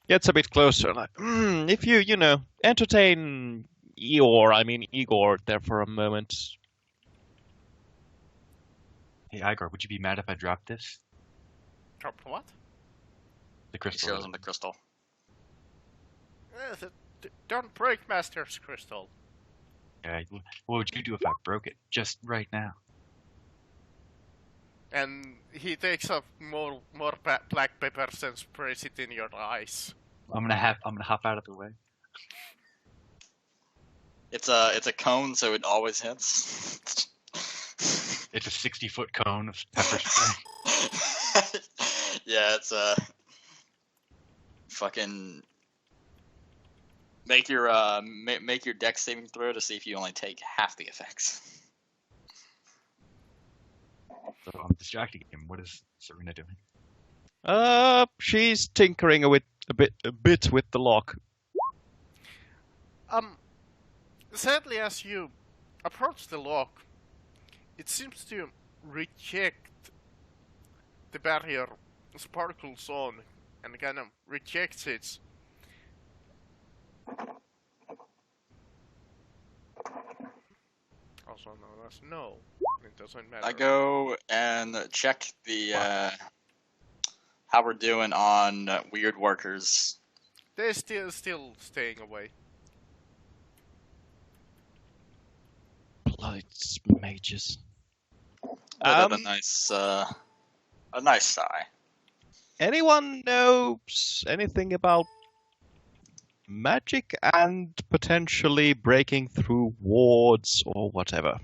[SPEAKER 3] gets a bit closer. Like, if you, entertain Igor there for a moment.
[SPEAKER 5] Hey Igor, would you be mad if I dropped this?
[SPEAKER 4] Drop what?
[SPEAKER 5] The
[SPEAKER 2] He
[SPEAKER 5] crystal.
[SPEAKER 2] shows him the crystal.
[SPEAKER 4] Don't break Master's crystal.
[SPEAKER 5] Yeah, what would you do if I broke it just right now?
[SPEAKER 4] And he takes up more black peppers and sprays it in your eyes.
[SPEAKER 5] I'm gonna hop out of the way.
[SPEAKER 2] It's a cone, so it always hits.
[SPEAKER 5] It's a 60-foot cone of pepper spray.
[SPEAKER 2] Yeah, it's a fucking make your dex saving throw to see if you only take half the effects.
[SPEAKER 5] So I'm distracting him. What is Serena doing?
[SPEAKER 3] She's tinkering a bit with the lock.
[SPEAKER 4] Sadly, as you approach the lock, it seems to reject the barrier sparkles on and kind of rejects it. Also known as no. It doesn't matter.
[SPEAKER 2] I go and check the how we're doing on weird workers.
[SPEAKER 4] They're still staying away.
[SPEAKER 3] Bloody mages.
[SPEAKER 2] But a nice sigh.
[SPEAKER 3] Anyone knows anything about magic and potentially breaking through wards or whatever?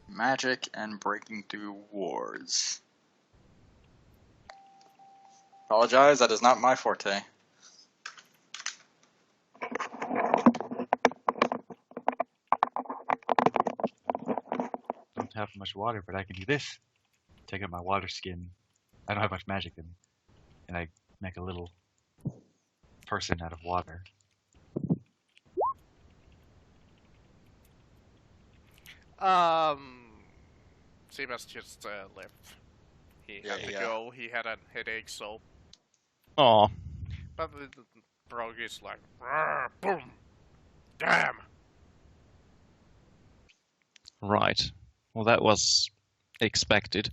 [SPEAKER 2] Magic and breaking through wards. Apologize, that is not my forte.
[SPEAKER 5] Don't have much water, but I can do this. Take out my water skin. I don't have much magic in, and I make a little person out of water.
[SPEAKER 4] Seamus just left. He
[SPEAKER 2] Yeah,
[SPEAKER 4] had to
[SPEAKER 2] yeah.
[SPEAKER 4] go. He had a headache, so.
[SPEAKER 3] Aw.
[SPEAKER 4] But the Brog is like, "Rrr, boom, damn.
[SPEAKER 3] Right. Well, that was expected.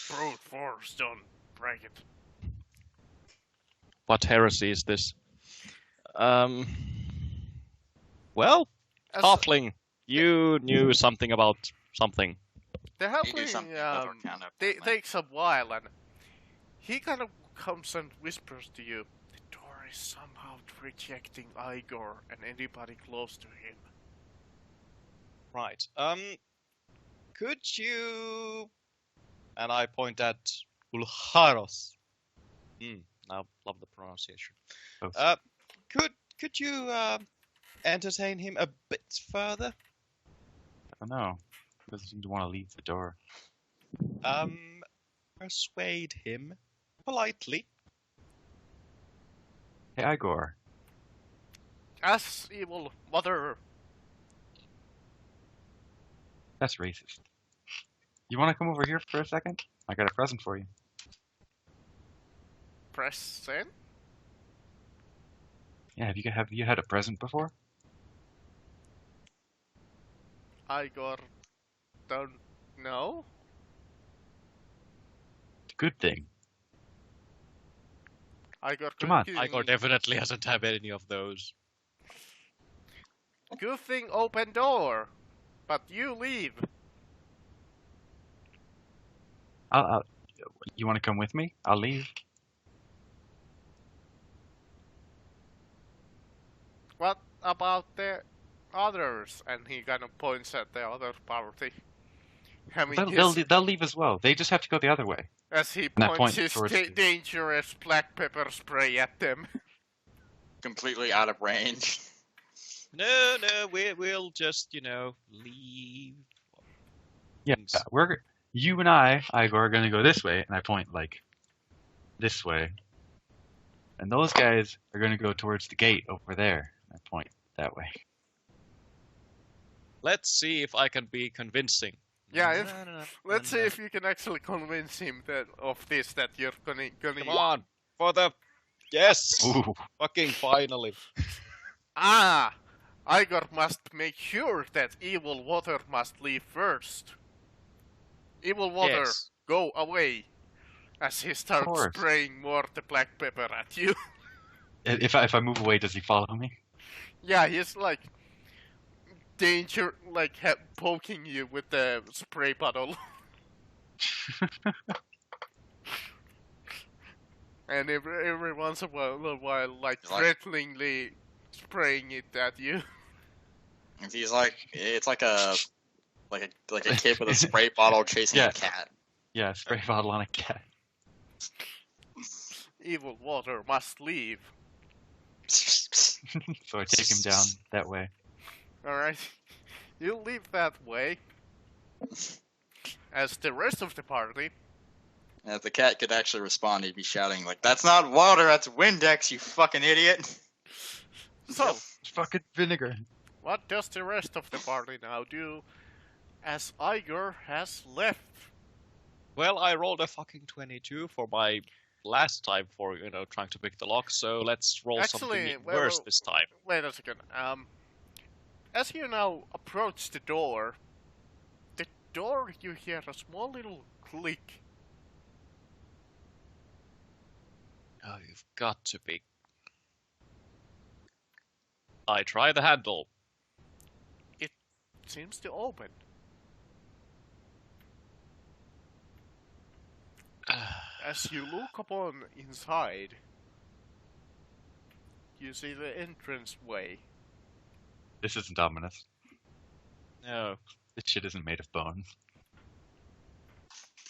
[SPEAKER 4] Brute force, don't break it.
[SPEAKER 3] What heresy is this? Well,
[SPEAKER 4] As
[SPEAKER 3] Halfling, you knew something about something.
[SPEAKER 4] the
[SPEAKER 2] You do something
[SPEAKER 4] halfling
[SPEAKER 2] about Arcana, apparently.
[SPEAKER 4] takes a while, and he kind of comes and whispers to you. The door is somehow rejecting Igor and anybody close to him.
[SPEAKER 3] Right. Could you... And I point at Ulharos. I love the pronunciation.
[SPEAKER 5] Oh.
[SPEAKER 3] Could you entertain him a bit further?
[SPEAKER 6] I don't know. He doesn't seem to want to leave the door.
[SPEAKER 3] Persuade him politely.
[SPEAKER 6] Hey, Igor.
[SPEAKER 4] As evil mother,
[SPEAKER 6] That's racist. You want to come over here for a second? I got a present for you.
[SPEAKER 4] present.
[SPEAKER 6] Yeah, have you had a present before?
[SPEAKER 4] Igor, don't know.
[SPEAKER 6] It's a good thing.
[SPEAKER 4] Igor,
[SPEAKER 6] Come on,
[SPEAKER 3] Igor definitely hasn't had any of those.
[SPEAKER 4] Good thing, open door, but you leave.
[SPEAKER 6] You want to come with me? I'll leave.
[SPEAKER 4] What about the others? And he kind of points at the other party. Having
[SPEAKER 6] They'll leave as well. They just have to go the other way.
[SPEAKER 4] as he
[SPEAKER 6] I
[SPEAKER 4] points
[SPEAKER 6] point
[SPEAKER 4] his
[SPEAKER 6] towards the-
[SPEAKER 4] dangerous black pepper spray at them.
[SPEAKER 2] Completely out of range.
[SPEAKER 3] No, we'll just, leave.
[SPEAKER 6] Yeah,
[SPEAKER 3] Things.
[SPEAKER 6] you and I, Igor, are gonna go this way, and I point like this way, and those guys are gonna go towards the gate over there. I point that way.
[SPEAKER 3] Let's see if I can be convincing.
[SPEAKER 4] Yeah,
[SPEAKER 3] No.
[SPEAKER 4] Let's see if you can actually convince him that you're gonna.
[SPEAKER 3] Come on, for the... Yes!
[SPEAKER 6] Ooh,
[SPEAKER 3] Fucking finally.
[SPEAKER 4] Ah! Igor must make sure that evil water must leave first. Evil water,
[SPEAKER 3] Yes.
[SPEAKER 4] go away. As he starts
[SPEAKER 6] course.
[SPEAKER 4] spraying more the black pepper at you.
[SPEAKER 6] if I move away, does he follow me?
[SPEAKER 4] Yeah, he's like poking you with the spray bottle. And every once in a while, like
[SPEAKER 2] Like-
[SPEAKER 4] threateningly spraying it at you.
[SPEAKER 2] He's like, it's like a kid with a spray bottle chasing
[SPEAKER 6] Yeah.
[SPEAKER 2] a cat.
[SPEAKER 6] Yeah, spray bottle on a cat.
[SPEAKER 4] Evil water must leave.
[SPEAKER 6] So I take him down that way.
[SPEAKER 4] Alright. You leave that way. As the rest of the party,
[SPEAKER 2] And if the cat could actually respond, he'd be shouting like, "That's not water, that's Windex, you fucking idiot!"
[SPEAKER 4] so,
[SPEAKER 6] It's fucking vinegar.
[SPEAKER 4] what does the rest of the party now do as Igor has left?
[SPEAKER 3] Well, I rolled a fucking 22 for my last time for, trying to pick the lock, so let's roll
[SPEAKER 4] Actually,
[SPEAKER 3] something even
[SPEAKER 4] well,
[SPEAKER 3] worse this time.
[SPEAKER 4] Wait a second. As you now approach the door, you hear a small little click.
[SPEAKER 3] Oh, you've got to be... I try the handle.
[SPEAKER 4] It seems to open. As you look upon inside, you see the entrance way.
[SPEAKER 6] This isn't ominous.
[SPEAKER 3] No.
[SPEAKER 6] This shit isn't made of bones.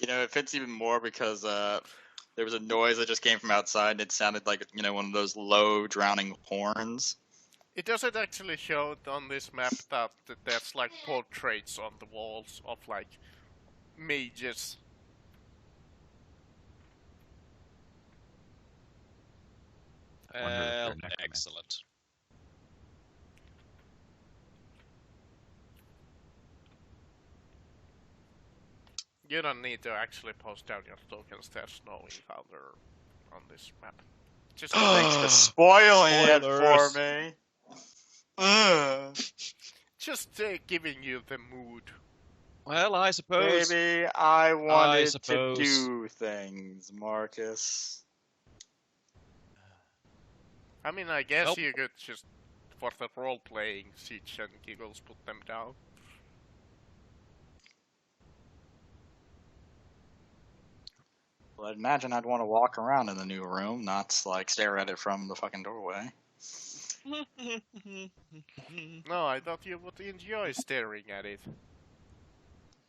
[SPEAKER 2] It fits even more because there was a noise that just came from outside, and it sounded like one of those low drowning horns.
[SPEAKER 4] It doesn't actually show it on this map that there's like portraits on the walls of like mages.
[SPEAKER 6] Wonder if they're necromancy.
[SPEAKER 3] Excellent.
[SPEAKER 4] You don't need to actually post down your tokens. There's no encounter on this map. Just
[SPEAKER 2] Thanks for spoiling it
[SPEAKER 3] Spoilers.
[SPEAKER 2] for me. Ugh.
[SPEAKER 4] just giving you the mood.
[SPEAKER 3] Well, I suppose.
[SPEAKER 2] Maybe I wanted to
[SPEAKER 3] suppose.
[SPEAKER 2] do things, Marcus.
[SPEAKER 4] I mean, I guess
[SPEAKER 3] Nope.
[SPEAKER 4] you could just, for the role-playing, Siege and Giggles put them down.
[SPEAKER 2] Well, I'd imagine I'd want to walk around in the new room, not like stare at it from the fucking doorway.
[SPEAKER 4] No, I thought you would enjoy staring at it.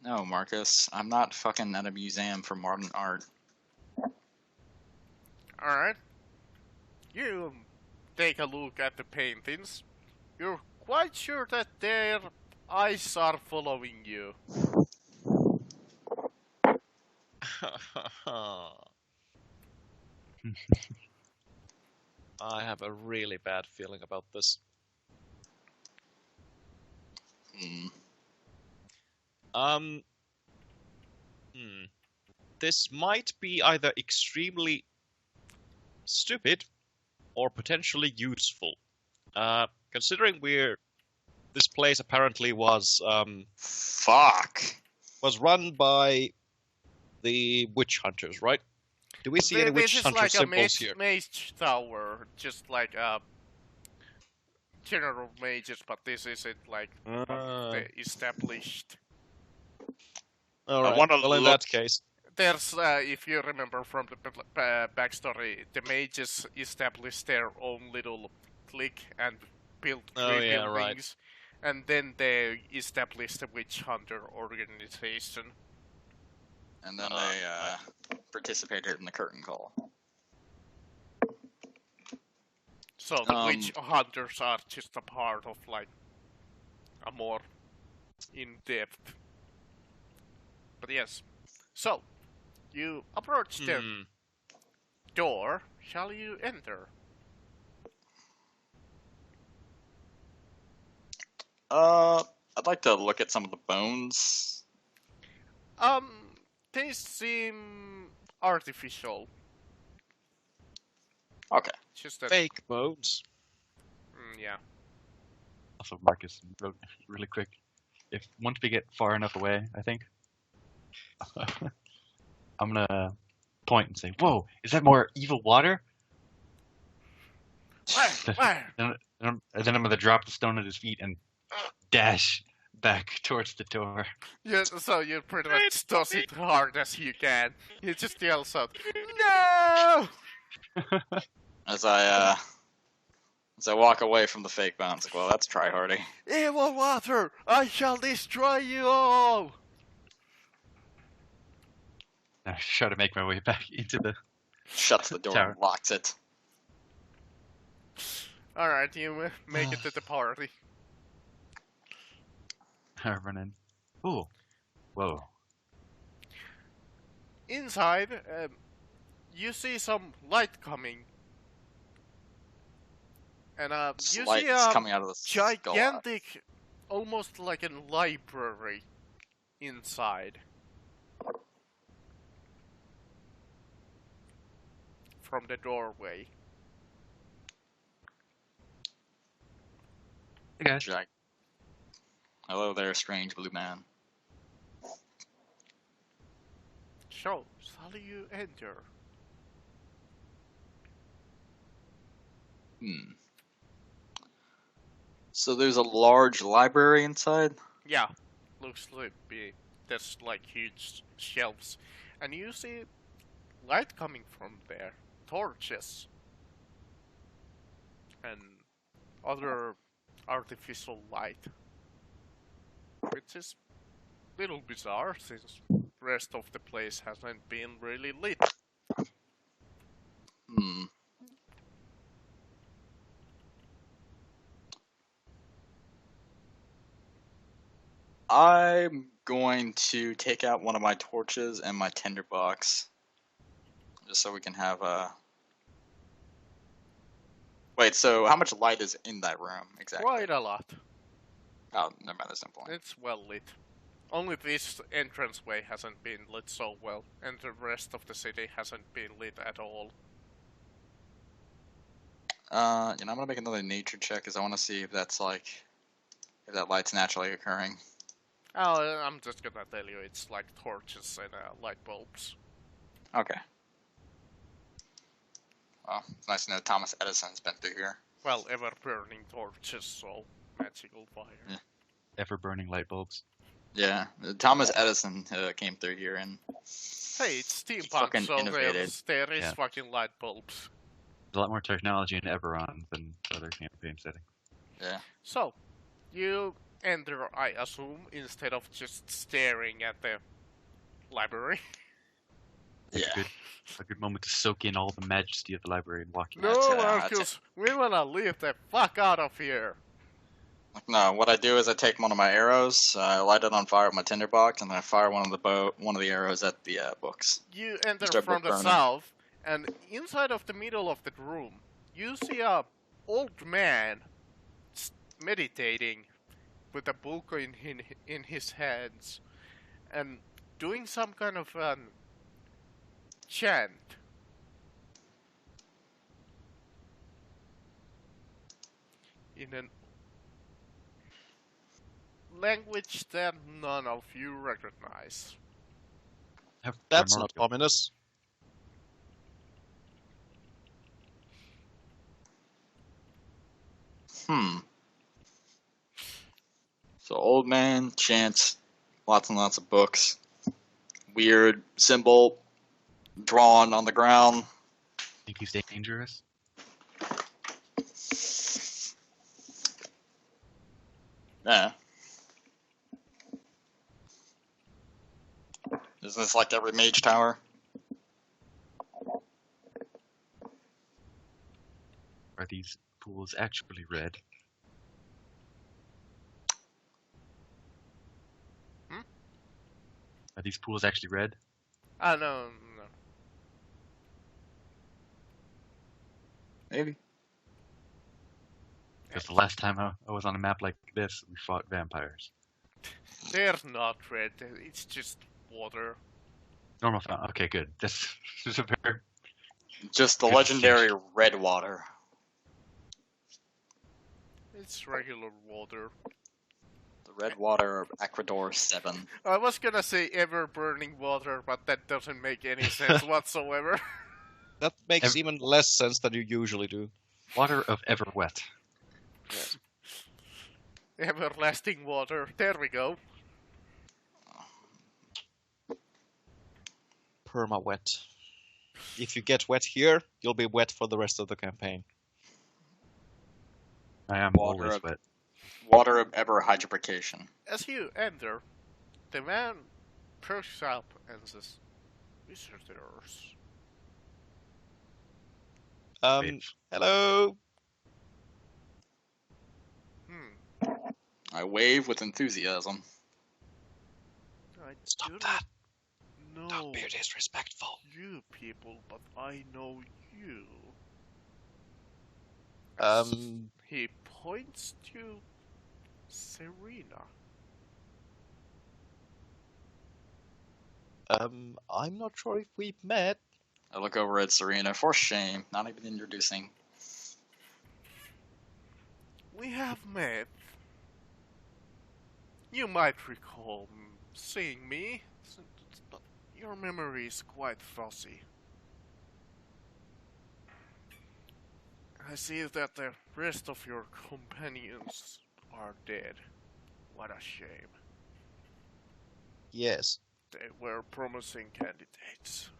[SPEAKER 2] No, Marcus, I'm not fucking at a museum for modern art.
[SPEAKER 4] Alright. You take a look at the paintings. You're quite sure that their eyes are following you.
[SPEAKER 3] I have a really bad feeling about this.
[SPEAKER 2] Hmm.
[SPEAKER 3] This might be either extremely stupid or potentially useful. Considering this place apparently was
[SPEAKER 2] Fuck.
[SPEAKER 3] run by the witch hunters, right? Do we see any
[SPEAKER 4] This
[SPEAKER 3] witch
[SPEAKER 4] is
[SPEAKER 3] hunter
[SPEAKER 4] like a
[SPEAKER 3] symbols here?
[SPEAKER 4] mage tower, just like a general mages, but this isn't like one of the established.
[SPEAKER 3] All right.
[SPEAKER 2] wanna
[SPEAKER 3] Well, in
[SPEAKER 2] look-
[SPEAKER 3] that case,
[SPEAKER 4] There's, if you remember from the backstory, the mages established their own little clique and built
[SPEAKER 3] Oh,
[SPEAKER 4] three
[SPEAKER 3] yeah, right.
[SPEAKER 4] buildings, and then they established a witch hunter organization.
[SPEAKER 2] And then they participated in the curtain call.
[SPEAKER 4] So the witch hunters are just a part of like a more in-depth. But yes, so you approach the door. Shall you enter?
[SPEAKER 2] I'd like to look at some of the bones.
[SPEAKER 4] They seem artificial.
[SPEAKER 2] Okay.
[SPEAKER 4] Just that.
[SPEAKER 3] fake bones.
[SPEAKER 4] Yeah.
[SPEAKER 6] Also, Marcus, really quick. Once we get far enough away, I think, I'm gonna point and say, "Whoa, is that more evil water?"
[SPEAKER 4] Where?
[SPEAKER 6] And then I'm gonna drop the stone at his feet and dash back towards the door.
[SPEAKER 4] Yeah, so you pretty much toss it hard as you can. You just yells out, "No!"
[SPEAKER 2] As I walk away from the fake bones, like, well, that's tryhardy.
[SPEAKER 4] Evil water! I shall destroy you all!
[SPEAKER 6] I try to make my way back into the.
[SPEAKER 2] Shuts the door
[SPEAKER 6] Tower.
[SPEAKER 2] and locks it.
[SPEAKER 4] Alright, you make it to the party.
[SPEAKER 6] Run in. Ooh, whoa.
[SPEAKER 4] Inside, you see some light coming. And you
[SPEAKER 2] Light
[SPEAKER 4] see
[SPEAKER 2] is
[SPEAKER 4] a
[SPEAKER 2] coming out of the skull.
[SPEAKER 4] gigantic, almost like a library inside. From the doorway.
[SPEAKER 6] Hey guys.
[SPEAKER 2] Jack. Hello there, strange blue man.
[SPEAKER 4] So, shall you enter?
[SPEAKER 2] So there's a large library inside?
[SPEAKER 4] Yeah, looks like there's like huge shelves. And you see light coming from there. Torches. And other artificial light. Which is a little bizarre since the rest of the place hasn't been really lit.
[SPEAKER 2] I'm going to take out one of my torches and my tinderbox. Just so we can have a... Wait, so how much light is in that room exactly?
[SPEAKER 4] Quite a lot.
[SPEAKER 2] Oh, never mind, there's no point.
[SPEAKER 4] It's well lit. Only this entranceway hasn't been lit so well, and the rest of the city hasn't been lit at all.
[SPEAKER 2] I'm gonna make another nature check because I want to see if that's like... if that light's naturally occurring.
[SPEAKER 4] Oh, I'm just gonna tell you, it's like torches and light bulbs.
[SPEAKER 2] Okay. Well, it's nice to know Thomas Edison's been through here.
[SPEAKER 4] Well, ever-burning torches, so magical fire.
[SPEAKER 2] Yeah.
[SPEAKER 6] Ever burning light bulbs.
[SPEAKER 2] Yeah, Thomas Edison came through here and
[SPEAKER 4] Hey, it's steampunk,
[SPEAKER 2] fucking
[SPEAKER 4] so
[SPEAKER 2] innovated.
[SPEAKER 4] there is
[SPEAKER 6] Yeah.
[SPEAKER 4] fucking light bulbs.
[SPEAKER 6] There's a lot more technology in Eberron than other campaign settings.
[SPEAKER 2] yeah.
[SPEAKER 4] So, you enter, I assume, instead of just staring at the library.
[SPEAKER 6] It's
[SPEAKER 2] Yeah.
[SPEAKER 6] a good moment to soak in all the majesty of the library and walk in.
[SPEAKER 4] No,
[SPEAKER 2] That's it.
[SPEAKER 4] Marcus, we wanna leave the fuck out of here.
[SPEAKER 2] No, what I do is I take one of my arrows, I light it on fire with my tinderbox, and then I fire one of the arrows at the books.
[SPEAKER 4] You enter
[SPEAKER 2] Start
[SPEAKER 4] from the
[SPEAKER 2] burning.
[SPEAKER 4] south, and inside of the middle of the room, you see a old man meditating with a book in his hands, and doing some kind of chant. In a language that none of you recognize.
[SPEAKER 3] That's not ominous.
[SPEAKER 2] So old man, chants, lots and lots of books, weird symbol drawn on the ground.
[SPEAKER 6] Think he's dangerous?
[SPEAKER 2] Yeah. Is this like every mage tower?
[SPEAKER 6] Are these pools actually red?
[SPEAKER 4] Hmm?
[SPEAKER 6] Are these pools actually red?
[SPEAKER 4] Ah, no.
[SPEAKER 2] Maybe.
[SPEAKER 6] Because the last time I was on a map like this, we fought vampires.
[SPEAKER 4] They're not red, it's just water.
[SPEAKER 6] Normal fountain. Okay, good. This is a very...
[SPEAKER 2] Just the
[SPEAKER 6] Good
[SPEAKER 2] legendary red water.
[SPEAKER 4] It's regular water.
[SPEAKER 2] The red water of Ecuador 7.
[SPEAKER 4] I was gonna say ever burning water, but that doesn't make any sense whatsoever.
[SPEAKER 3] That makes even less sense than you usually do.
[SPEAKER 6] Water of ever wet.
[SPEAKER 4] Everlasting water. There we go.
[SPEAKER 3] Perma wet. If you get wet here, you'll be wet for the rest of the campaign.
[SPEAKER 6] I am
[SPEAKER 2] Water
[SPEAKER 6] always
[SPEAKER 2] of-
[SPEAKER 6] wet.
[SPEAKER 2] Water of ever hydroplication.
[SPEAKER 4] As you enter, the man perks up and says, "Visitors."
[SPEAKER 6] Wait.
[SPEAKER 3] Hello.
[SPEAKER 2] I wave with enthusiasm.
[SPEAKER 4] I
[SPEAKER 3] Stop
[SPEAKER 4] do
[SPEAKER 3] that.
[SPEAKER 4] not know
[SPEAKER 3] Don't be disrespectful.
[SPEAKER 4] you people, but I know you. He points to Serena.
[SPEAKER 3] I'm not sure if we've met.
[SPEAKER 2] I look over at Serena. For shame, not even introducing.
[SPEAKER 4] We have met. You might recall seeing me, but your memory is quite fuzzy. I see that the rest of your companions are dead. What a shame.
[SPEAKER 3] Yes.
[SPEAKER 4] They were promising candidates.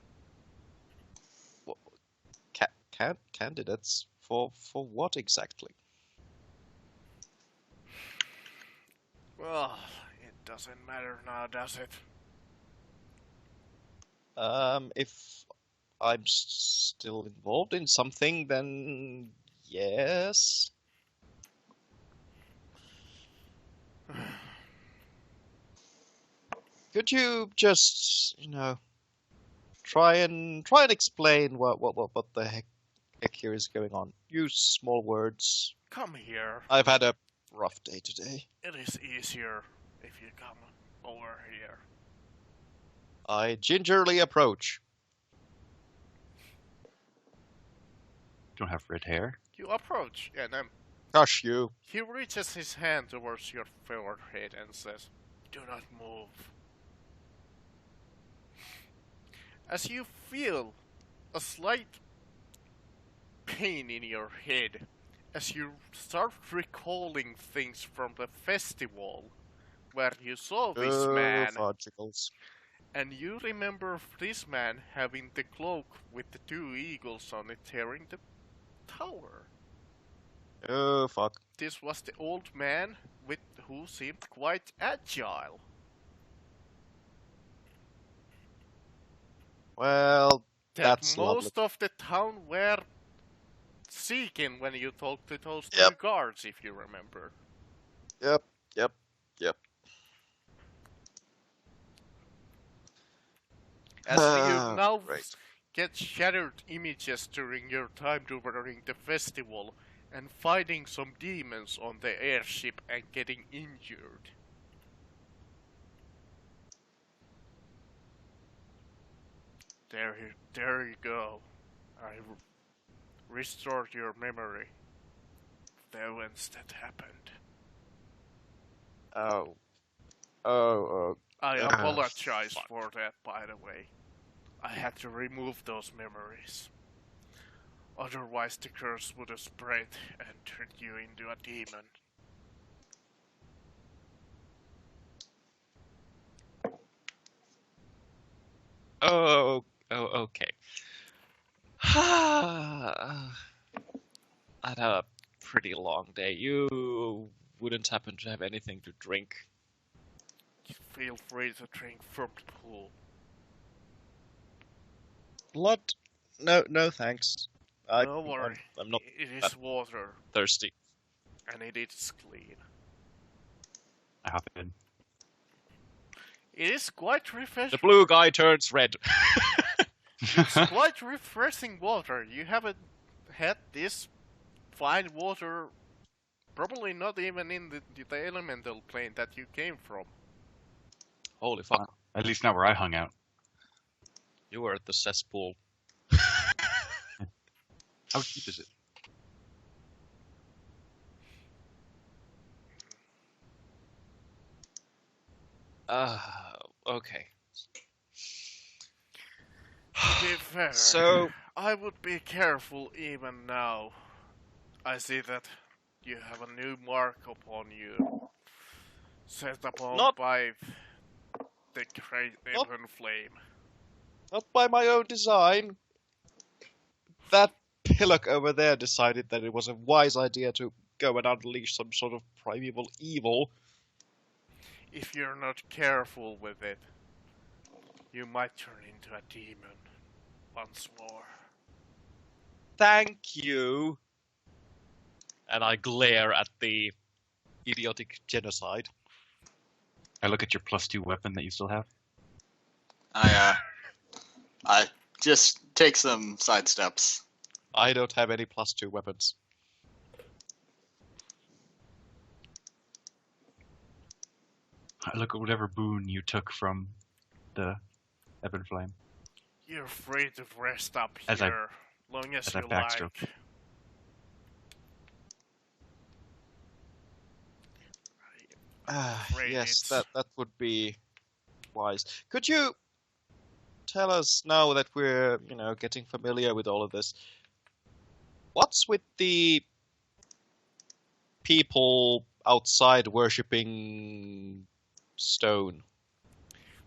[SPEAKER 3] Candidates for what exactly?
[SPEAKER 4] Well, it doesn't matter now, does it?
[SPEAKER 3] If I'm still involved in something, then yes. Could you just, try and explain what the heck here is going on? Use small words.
[SPEAKER 4] Come here.
[SPEAKER 3] I've had a rough day today.
[SPEAKER 4] It is easier if you come over here.
[SPEAKER 3] I gingerly approach.
[SPEAKER 6] Don't have red hair.
[SPEAKER 4] You approach, and
[SPEAKER 3] Hush you.
[SPEAKER 4] he reaches his hand towards your forehead and says, Do not move. As you feel a slight pain in your head, as you start recalling things from the festival where you saw this man,
[SPEAKER 3] fudgicles.
[SPEAKER 4] and you remember this man having the cloak with the two eagles on it tearing the tower.
[SPEAKER 3] Oh, fuck.
[SPEAKER 4] This was the old man who seemed quite agile.
[SPEAKER 3] Well,
[SPEAKER 4] That
[SPEAKER 3] That's
[SPEAKER 4] most of the town were seeking when you talked to those two
[SPEAKER 3] Yep.
[SPEAKER 4] guards, if you remember.
[SPEAKER 3] yep.
[SPEAKER 4] As you
[SPEAKER 3] Ah,
[SPEAKER 4] now
[SPEAKER 3] great.
[SPEAKER 4] get shattered images during your time during the festival and fighting some demons on the airship and getting injured. There you go. I restored your memory of the events that happened.
[SPEAKER 3] Oh,
[SPEAKER 4] I
[SPEAKER 3] Ah,
[SPEAKER 4] apologize
[SPEAKER 3] fuck.
[SPEAKER 4] for that, by the way. I had to remove those memories. Otherwise, the curse would have spread and turned you into a demon.
[SPEAKER 3] okay. I had a pretty long day. You wouldn't happen to have anything to drink?
[SPEAKER 4] Feel free to drink from the pool.
[SPEAKER 3] Blood? No, thanks.
[SPEAKER 4] No worry,
[SPEAKER 3] I'm not
[SPEAKER 4] it is water,
[SPEAKER 3] thirsty.
[SPEAKER 4] and it is clean.
[SPEAKER 6] I hop in.
[SPEAKER 4] It is quite
[SPEAKER 3] The
[SPEAKER 4] refreshing.
[SPEAKER 3] blue guy turns red.
[SPEAKER 4] It's quite refreshing water. You haven't had this fine water, probably not even in the elemental plane that you came from.
[SPEAKER 3] Holy fuck!
[SPEAKER 6] At least not where I hung out.
[SPEAKER 3] You were at the cesspool.
[SPEAKER 6] How deep is it?
[SPEAKER 3] Okay.
[SPEAKER 4] To be fair,
[SPEAKER 3] So,
[SPEAKER 4] I would be careful even now. I see that you have a new mark upon you, set upon
[SPEAKER 3] Not-
[SPEAKER 4] by the great
[SPEAKER 3] Not-
[SPEAKER 4] Ebon Flame.
[SPEAKER 3] not by my own design. That pillock over there decided that it was a wise idea to go and unleash some sort of primeval evil.
[SPEAKER 4] If you're not careful with it, you might turn into a demon once more.
[SPEAKER 3] Thank you. And I glare at the idiotic genocide.
[SPEAKER 6] I look at your +2 weapon that you still have.
[SPEAKER 2] I just take some side steps.
[SPEAKER 3] I don't have any +2 weapons.
[SPEAKER 6] I look at whatever boon you took from the Ebon Flame.
[SPEAKER 4] You're free to rest up
[SPEAKER 6] As I-
[SPEAKER 4] here, long as
[SPEAKER 6] as I
[SPEAKER 4] you
[SPEAKER 6] backstroke.
[SPEAKER 4] like. Afraid
[SPEAKER 3] Yes,
[SPEAKER 4] it's-
[SPEAKER 3] that would be wise. Could you tell us now that we're, getting familiar with all of this, what's with the people outside worshipping stone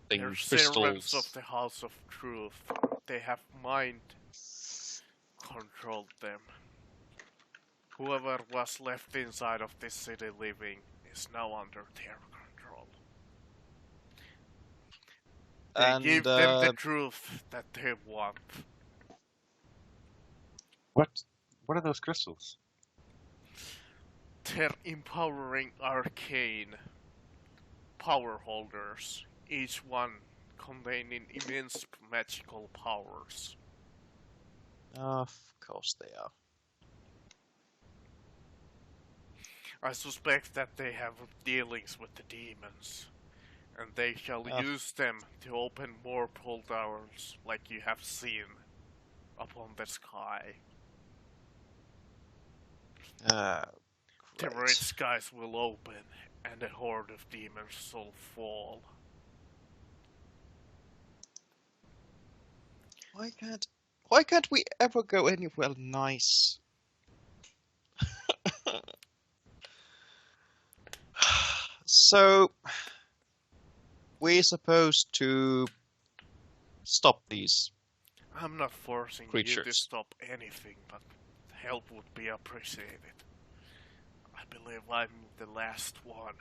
[SPEAKER 4] They're
[SPEAKER 3] things,
[SPEAKER 4] servants
[SPEAKER 3] crystals?
[SPEAKER 4] of the House of Truth. They have mind controlled them. Whoever was left inside of this city living is now under their control. They
[SPEAKER 3] And
[SPEAKER 4] give them the truth that they want.
[SPEAKER 6] What are those crystals?
[SPEAKER 4] They're empowering arcane power holders, each one containing immense magical powers.
[SPEAKER 3] of course they are.
[SPEAKER 4] I suspect that they have dealings with the demons, and they shall
[SPEAKER 3] Ah.
[SPEAKER 4] use them to open more portals like you have seen upon the sky.
[SPEAKER 3] Ah,
[SPEAKER 4] They the red
[SPEAKER 3] Right.
[SPEAKER 4] skies will open and a horde of demons will fall.
[SPEAKER 3] Why can't we ever go anywhere nice? So we're supposed to stop these.
[SPEAKER 4] I'm not forcing you to
[SPEAKER 3] Creatures.
[SPEAKER 4] stop anything, but help would be appreciated. I believe I'm the last one.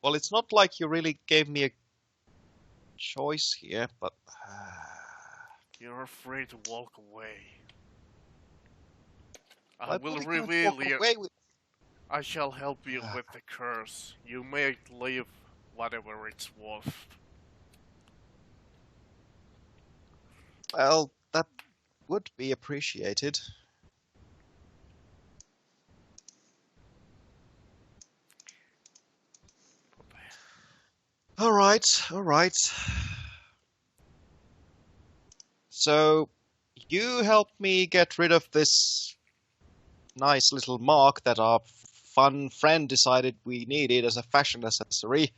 [SPEAKER 3] Well, it's not like you really gave me a choice here, but
[SPEAKER 4] You're free to walk away. I
[SPEAKER 3] why
[SPEAKER 4] will
[SPEAKER 3] we can't
[SPEAKER 4] reveal
[SPEAKER 3] walk
[SPEAKER 4] you.
[SPEAKER 3] away with.
[SPEAKER 4] I shall help you with the curse. You may leave whatever it's worth.
[SPEAKER 3] Well, that would be appreciated. All right. So, you help me get rid of this nice little mark that our fun friend decided we needed as a fashion accessory.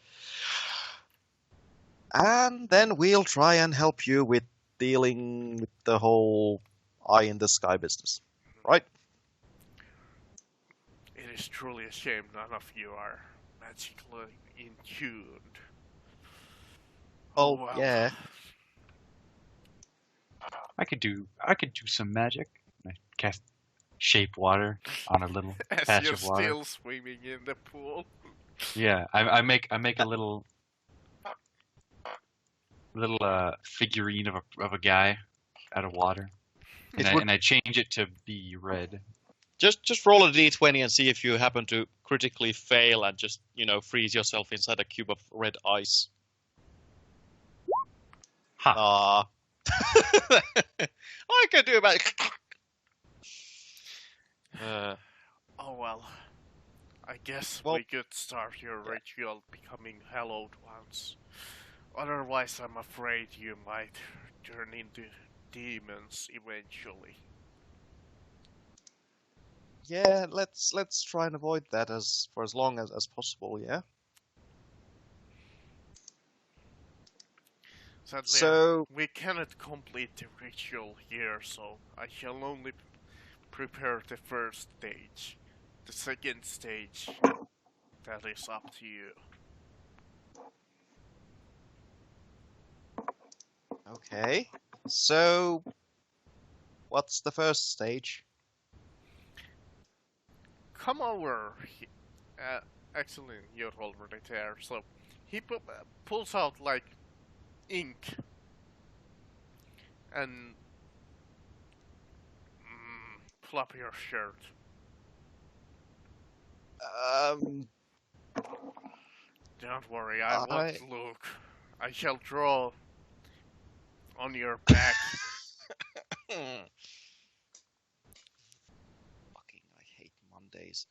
[SPEAKER 3] And then we'll try and help you with dealing with the whole eye in the sky business. Right?
[SPEAKER 4] It is truly a shame none of you are magically intuned.
[SPEAKER 3] Oh,
[SPEAKER 4] well.
[SPEAKER 3] yeah.
[SPEAKER 6] I could do some magic. I cast shape water on a little
[SPEAKER 4] As
[SPEAKER 6] patch
[SPEAKER 4] you're
[SPEAKER 6] of water.
[SPEAKER 4] still swimming in the pool.
[SPEAKER 6] Yeah, I make a little figurine of a guy out of water,
[SPEAKER 3] It would-
[SPEAKER 6] and I change it to be red.
[SPEAKER 3] Just roll a d20 and see if you happen to critically fail and just, freeze yourself inside a cube of red ice.
[SPEAKER 6] Ha!
[SPEAKER 3] Ah. I can do about.
[SPEAKER 4] Oh well. I guess
[SPEAKER 3] Well-
[SPEAKER 4] we could start your ritual becoming hallowed ones. Otherwise, I'm afraid you might turn into demons eventually.
[SPEAKER 3] Yeah, let's try and avoid that for as long as possible. Yeah.
[SPEAKER 4] Sadly,
[SPEAKER 3] So
[SPEAKER 4] we cannot complete the ritual here, so I shall only prepare the first stage. The second stage, that is up to you.
[SPEAKER 3] okay. So what's the first stage?
[SPEAKER 4] Come over. Actually, you're already there. So he pulls out like ink and pull up your shirt. Don't worry, I won't look. I shall draw on your back.
[SPEAKER 3] Fucking, I hate Mondays.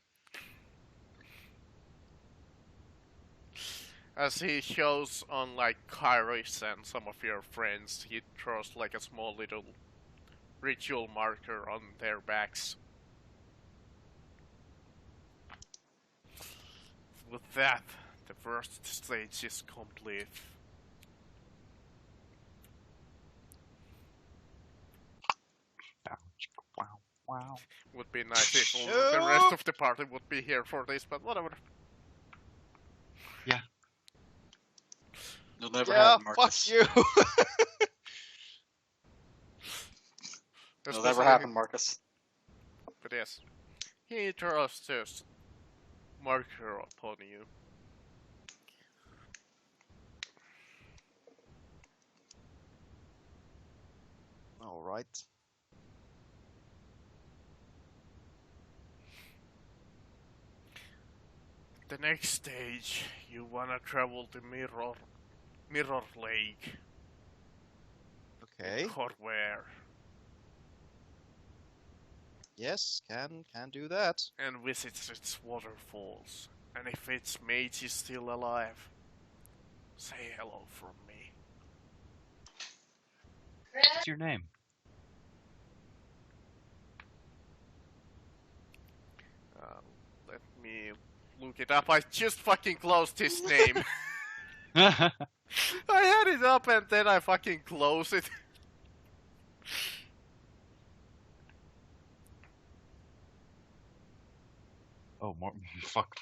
[SPEAKER 4] As he shows on like Kairos and some of your friends, he draws like a small little ritual marker on their backs. With that, the first stage is complete.
[SPEAKER 6] Wow.
[SPEAKER 4] Would be nice if the rest of the party would be here for this, but whatever.
[SPEAKER 2] You'll never
[SPEAKER 3] Yeah,
[SPEAKER 2] have it, Marcus.
[SPEAKER 3] fuck you.
[SPEAKER 2] It'll never happen, Marcus.
[SPEAKER 4] But yes, he draws this marker upon you.
[SPEAKER 3] All right.
[SPEAKER 4] The next stage, you wanna travel to Mirror Lake.
[SPEAKER 3] Okay.
[SPEAKER 4] Corware.
[SPEAKER 3] Yes, can do that.
[SPEAKER 4] And visits its waterfalls. And if its mate is still alive, say hello from me.
[SPEAKER 6] What's your name?
[SPEAKER 4] Let me look it up. I just fucking closed his name. I had it up and then I fucking closed it.
[SPEAKER 6] Oh, more, fuck.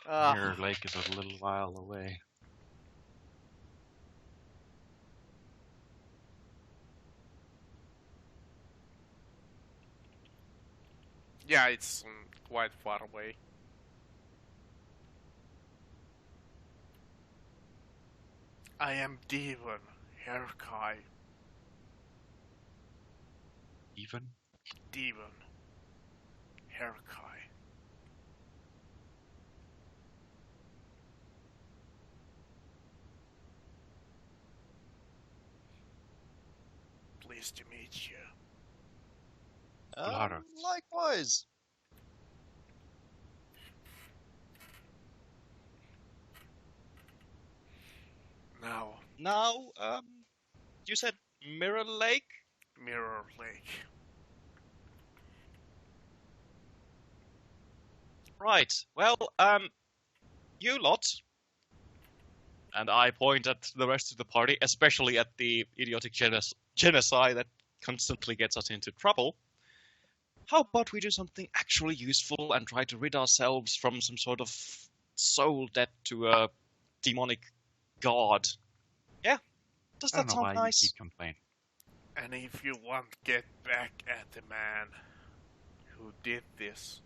[SPEAKER 4] Ah,
[SPEAKER 6] Mirror Lake is a little while away.
[SPEAKER 4] yeah, it's quite far away. I am Devon Herkai.
[SPEAKER 6] Even?
[SPEAKER 4] Devon Herkai. Pleased to meet you.
[SPEAKER 6] Claro.
[SPEAKER 3] Likewise. Now, you said Mirror Lake?
[SPEAKER 4] Mirror Lake.
[SPEAKER 3] Right. Well, you lot, and I point at the rest of the party, especially at the idiotic genocide that constantly gets us into trouble. How about we do something actually useful and try to rid ourselves from some sort of soul debt to a demonic god? Yeah? Does
[SPEAKER 6] I
[SPEAKER 3] that
[SPEAKER 6] don't know why
[SPEAKER 3] sound
[SPEAKER 6] you
[SPEAKER 3] nice?
[SPEAKER 6] keep complaining.
[SPEAKER 4] And if you want to get back at the man who did this,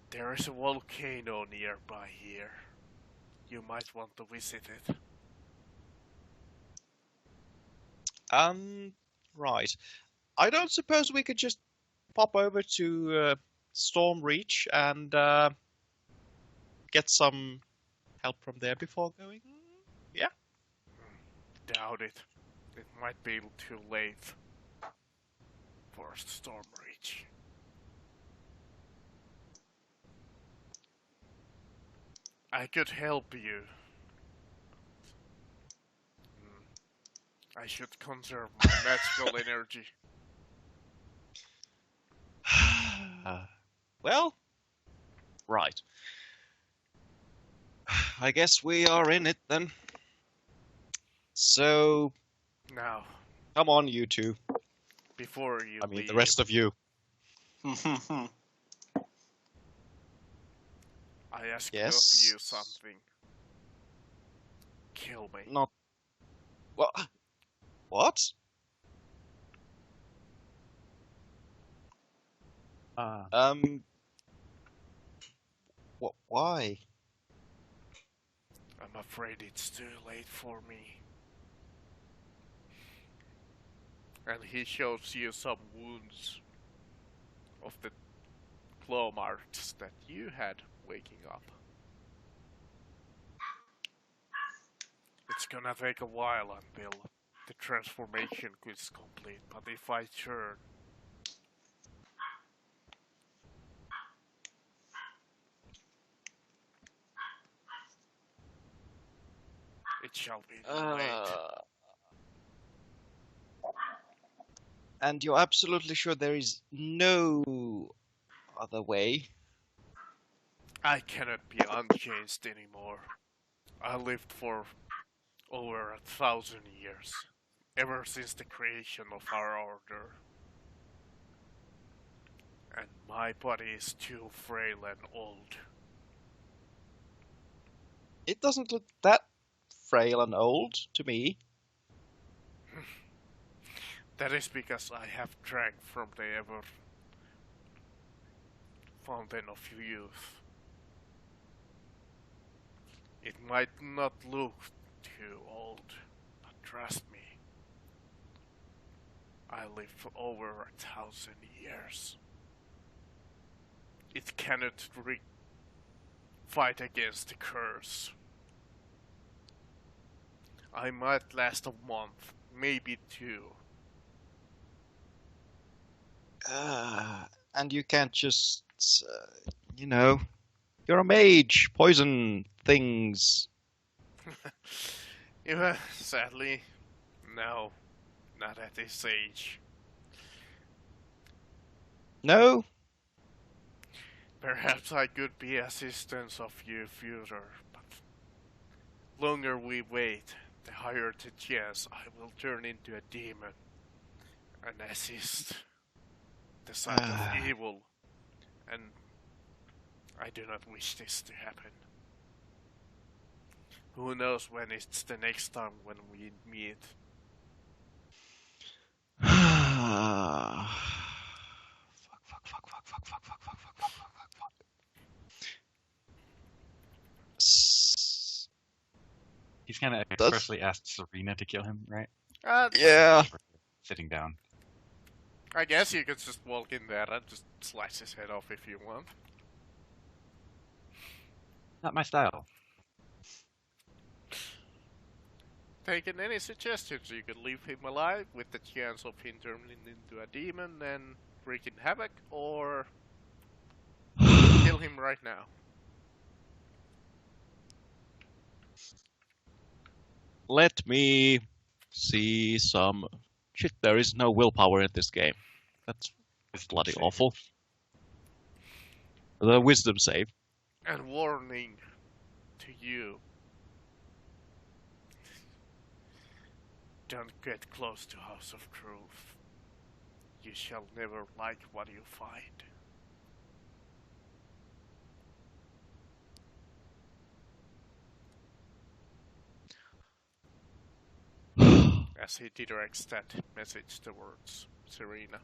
[SPEAKER 4] there is a volcano nearby here. You might want to visit it.
[SPEAKER 3] Right. I don't suppose we could just pop over to Storm Reach and get some help from there before going? Yeah?
[SPEAKER 4] Doubt it. It might be too late for Storm Reach. I could help you. I should conserve my magical energy.
[SPEAKER 3] Well, right. I guess we are in it then. So,
[SPEAKER 4] Now,
[SPEAKER 3] come on, you two.
[SPEAKER 4] before you
[SPEAKER 3] I mean,
[SPEAKER 4] leave,
[SPEAKER 3] the rest of you.
[SPEAKER 4] I ask
[SPEAKER 3] Yes.
[SPEAKER 4] of you something. Kill me.
[SPEAKER 3] Not. What? What? Why?
[SPEAKER 4] I'm afraid it's too late for me. And he shows you some wounds of the claw marks that you had waking up. It's gonna take a while until the transformation is complete, but if I turn, it shall be too late.
[SPEAKER 3] And you're absolutely sure there is no other way?
[SPEAKER 4] I cannot be unchanged anymore. I lived for over 1,000 years, ever since the creation of our order. And my body is too frail and old.
[SPEAKER 3] It doesn't look that frail and old to me.
[SPEAKER 4] That is because I have drank from the ever fountain of youth. It might not look too old, but trust me, I lived for over 1,000 years. It cannot fight against the curse. I might last a month, maybe 2.
[SPEAKER 3] And you can't just, you're a mage, poison things.
[SPEAKER 4] Yeah, sadly, no, not at this age.
[SPEAKER 3] No?
[SPEAKER 4] Perhaps I could be assistance of you future, but longer we wait, the higher the chance I will turn into a demon and assist the side of evil. And I do not wish this to happen. Who knows when it's the next time when we meet?
[SPEAKER 6] He's kind of expressly asked Serena to kill him, right?
[SPEAKER 3] Yeah.
[SPEAKER 6] Sitting down.
[SPEAKER 4] I guess you could just walk in there and just slice his head off if you want.
[SPEAKER 6] Not my style.
[SPEAKER 4] Taking any suggestions, you could leave him alive with the chance of him turning into a demon and wreaking havoc, or kill him right now.
[SPEAKER 3] Let me see some... Shit, there is no willpower in this game. That's bloody awful. The wisdom save.
[SPEAKER 4] And warning to you. Don't get close to House of Truth. You shall never like what you find. As he directs that message towards Serena.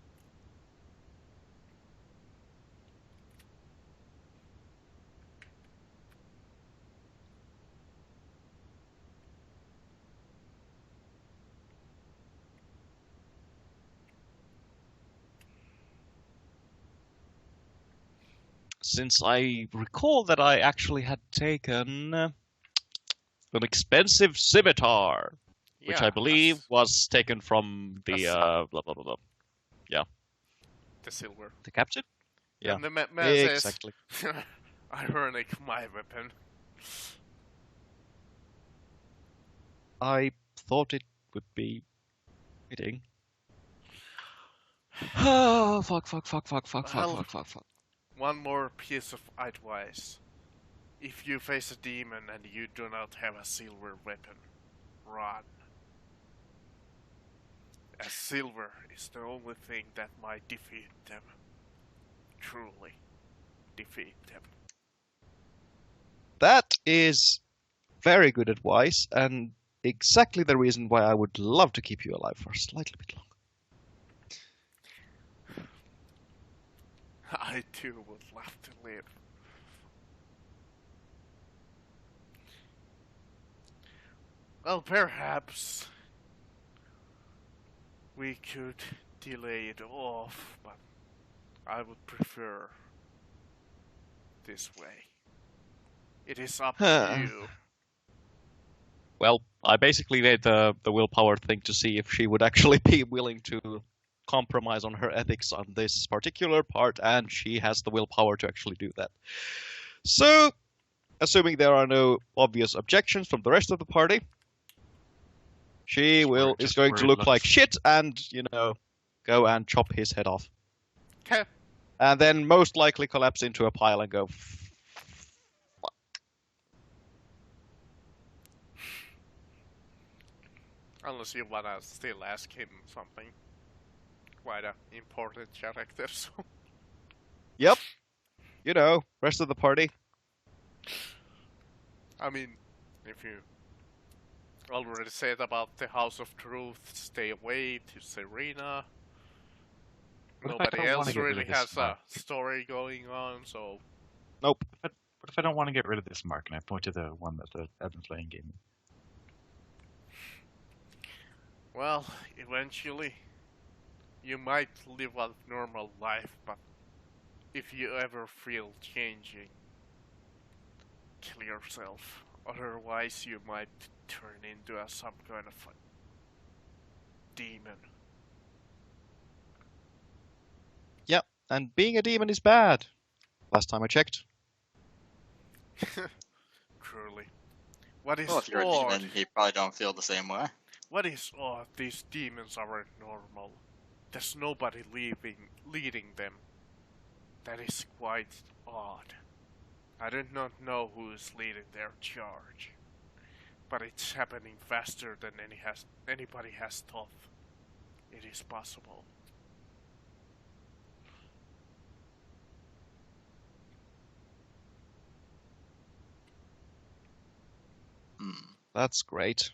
[SPEAKER 3] Since I recall that I actually had taken an expensive scimitar, which I believe was taken from the blah blah blah blah. Yeah.
[SPEAKER 4] The silver.
[SPEAKER 3] The captain? Yeah.
[SPEAKER 4] And the man
[SPEAKER 3] exactly.
[SPEAKER 4] says, ironic, my weapon.
[SPEAKER 3] I thought it would be fitting. Oh, fuck.
[SPEAKER 4] One more piece of advice. If you face a demon and you do not have a silver weapon, run. As silver is the only thing that might defeat them. Truly defeat them.
[SPEAKER 3] That is very good advice, and exactly the reason why I would love to keep you alive for a slightly bit longer.
[SPEAKER 4] I too would love to live. Well, perhaps we could delay it off, but I would prefer this way. It is up to you.
[SPEAKER 3] Well, I basically did the willpower thing to see if she would actually be willing to compromise on her ethics on this particular part, and she has the willpower to actually do that. So, assuming there are no obvious objections from the rest of the party, she is going to look like shit and, go and chop his head off.
[SPEAKER 4] Okay.
[SPEAKER 3] And then most likely collapse into a pile and go, fuck.
[SPEAKER 4] Unless you wanna still ask him something. Quite an important character, so...
[SPEAKER 3] Yep. Rest of the party.
[SPEAKER 4] I mean, if you already said about the House of Truth, stay away to Serena. Nobody else really has a story going on, so...
[SPEAKER 3] Nope.
[SPEAKER 6] What if I don't want to get rid of this mark and I point to the one that the Evan playing gave me?
[SPEAKER 4] Well, eventually, you might live a normal life, but if you ever feel changing, kill yourself. Otherwise, you might turn into some kind of a demon.
[SPEAKER 3] Yep, and being a demon is bad. Last time I checked.
[SPEAKER 4] Truly. What is
[SPEAKER 2] Well, if you're
[SPEAKER 4] odd?
[SPEAKER 2] a demon, you probably don't feel the same way.
[SPEAKER 4] What is odd? These demons aren't normal. There's nobody leading them. That is quite odd. I do not know who is leading their charge, but it's happening faster than anybody has thought. It is possible.
[SPEAKER 3] That's great.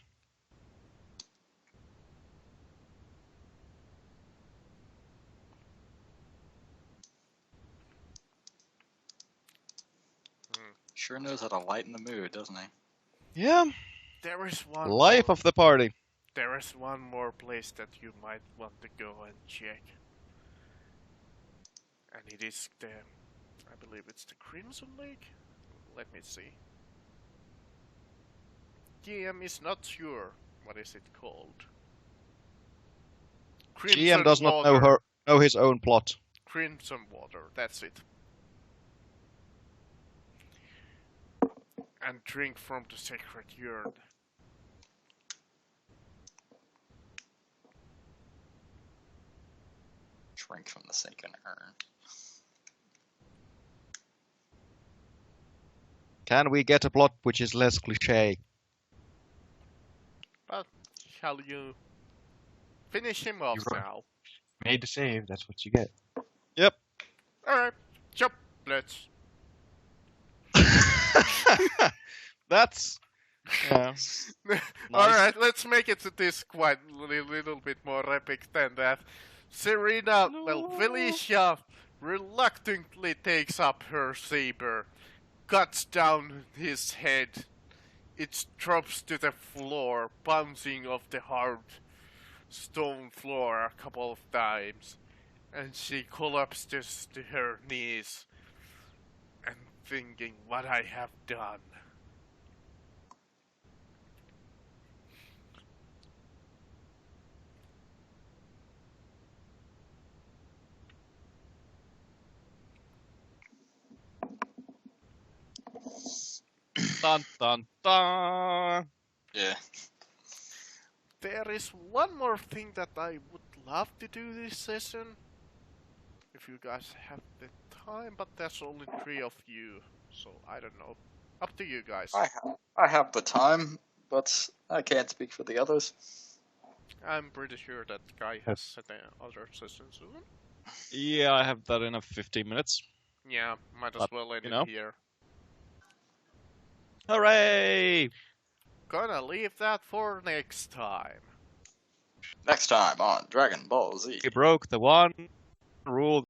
[SPEAKER 2] Sure knows how to lighten the mood, doesn't he?
[SPEAKER 3] Yeah,
[SPEAKER 4] There is one.
[SPEAKER 3] life of the party.
[SPEAKER 4] There is one more place that you might want to go and check. And it is the, I believe it's the Crimson Lake? Let me see. GM is not sure. What is it called?
[SPEAKER 3] GM does not
[SPEAKER 4] Water.
[SPEAKER 3] know his own plot.
[SPEAKER 4] Crimson Water, that's it. And drink from the sacred urn.
[SPEAKER 2] Drink from the sinking urn.
[SPEAKER 3] Can we get a plot which is less cliche?
[SPEAKER 4] But shall you finish him off
[SPEAKER 6] You're right.
[SPEAKER 4] now?
[SPEAKER 6] Made to save, that's what you get.
[SPEAKER 4] Alright, jump, let's.
[SPEAKER 3] That's yeah.
[SPEAKER 4] Alright, let's make it to this quite little bit more epic than that. Serena, Felicia reluctantly takes up her saber, cuts down his head. It drops to the floor, bouncing off the hard stone floor a couple of times. And she collapses to her knees and thinking what I have done.
[SPEAKER 3] Dun dun dun.
[SPEAKER 2] Yeah.
[SPEAKER 4] There is one more thing that I would love to do this session. If you guys have the time, but there's only 3 of you. So I don't know. Up to you guys.
[SPEAKER 2] I have the time, but I can't speak for the others.
[SPEAKER 4] I'm pretty sure that guy has set other sessions soon.
[SPEAKER 3] Yeah, I have that in 15 minutes.
[SPEAKER 4] Yeah, might as
[SPEAKER 3] But,
[SPEAKER 4] well end
[SPEAKER 3] you know.
[SPEAKER 4] it here.
[SPEAKER 3] Hooray!
[SPEAKER 4] Gonna leave that for next time.
[SPEAKER 2] Next time on Dragon Ball Z.
[SPEAKER 3] We broke the one rule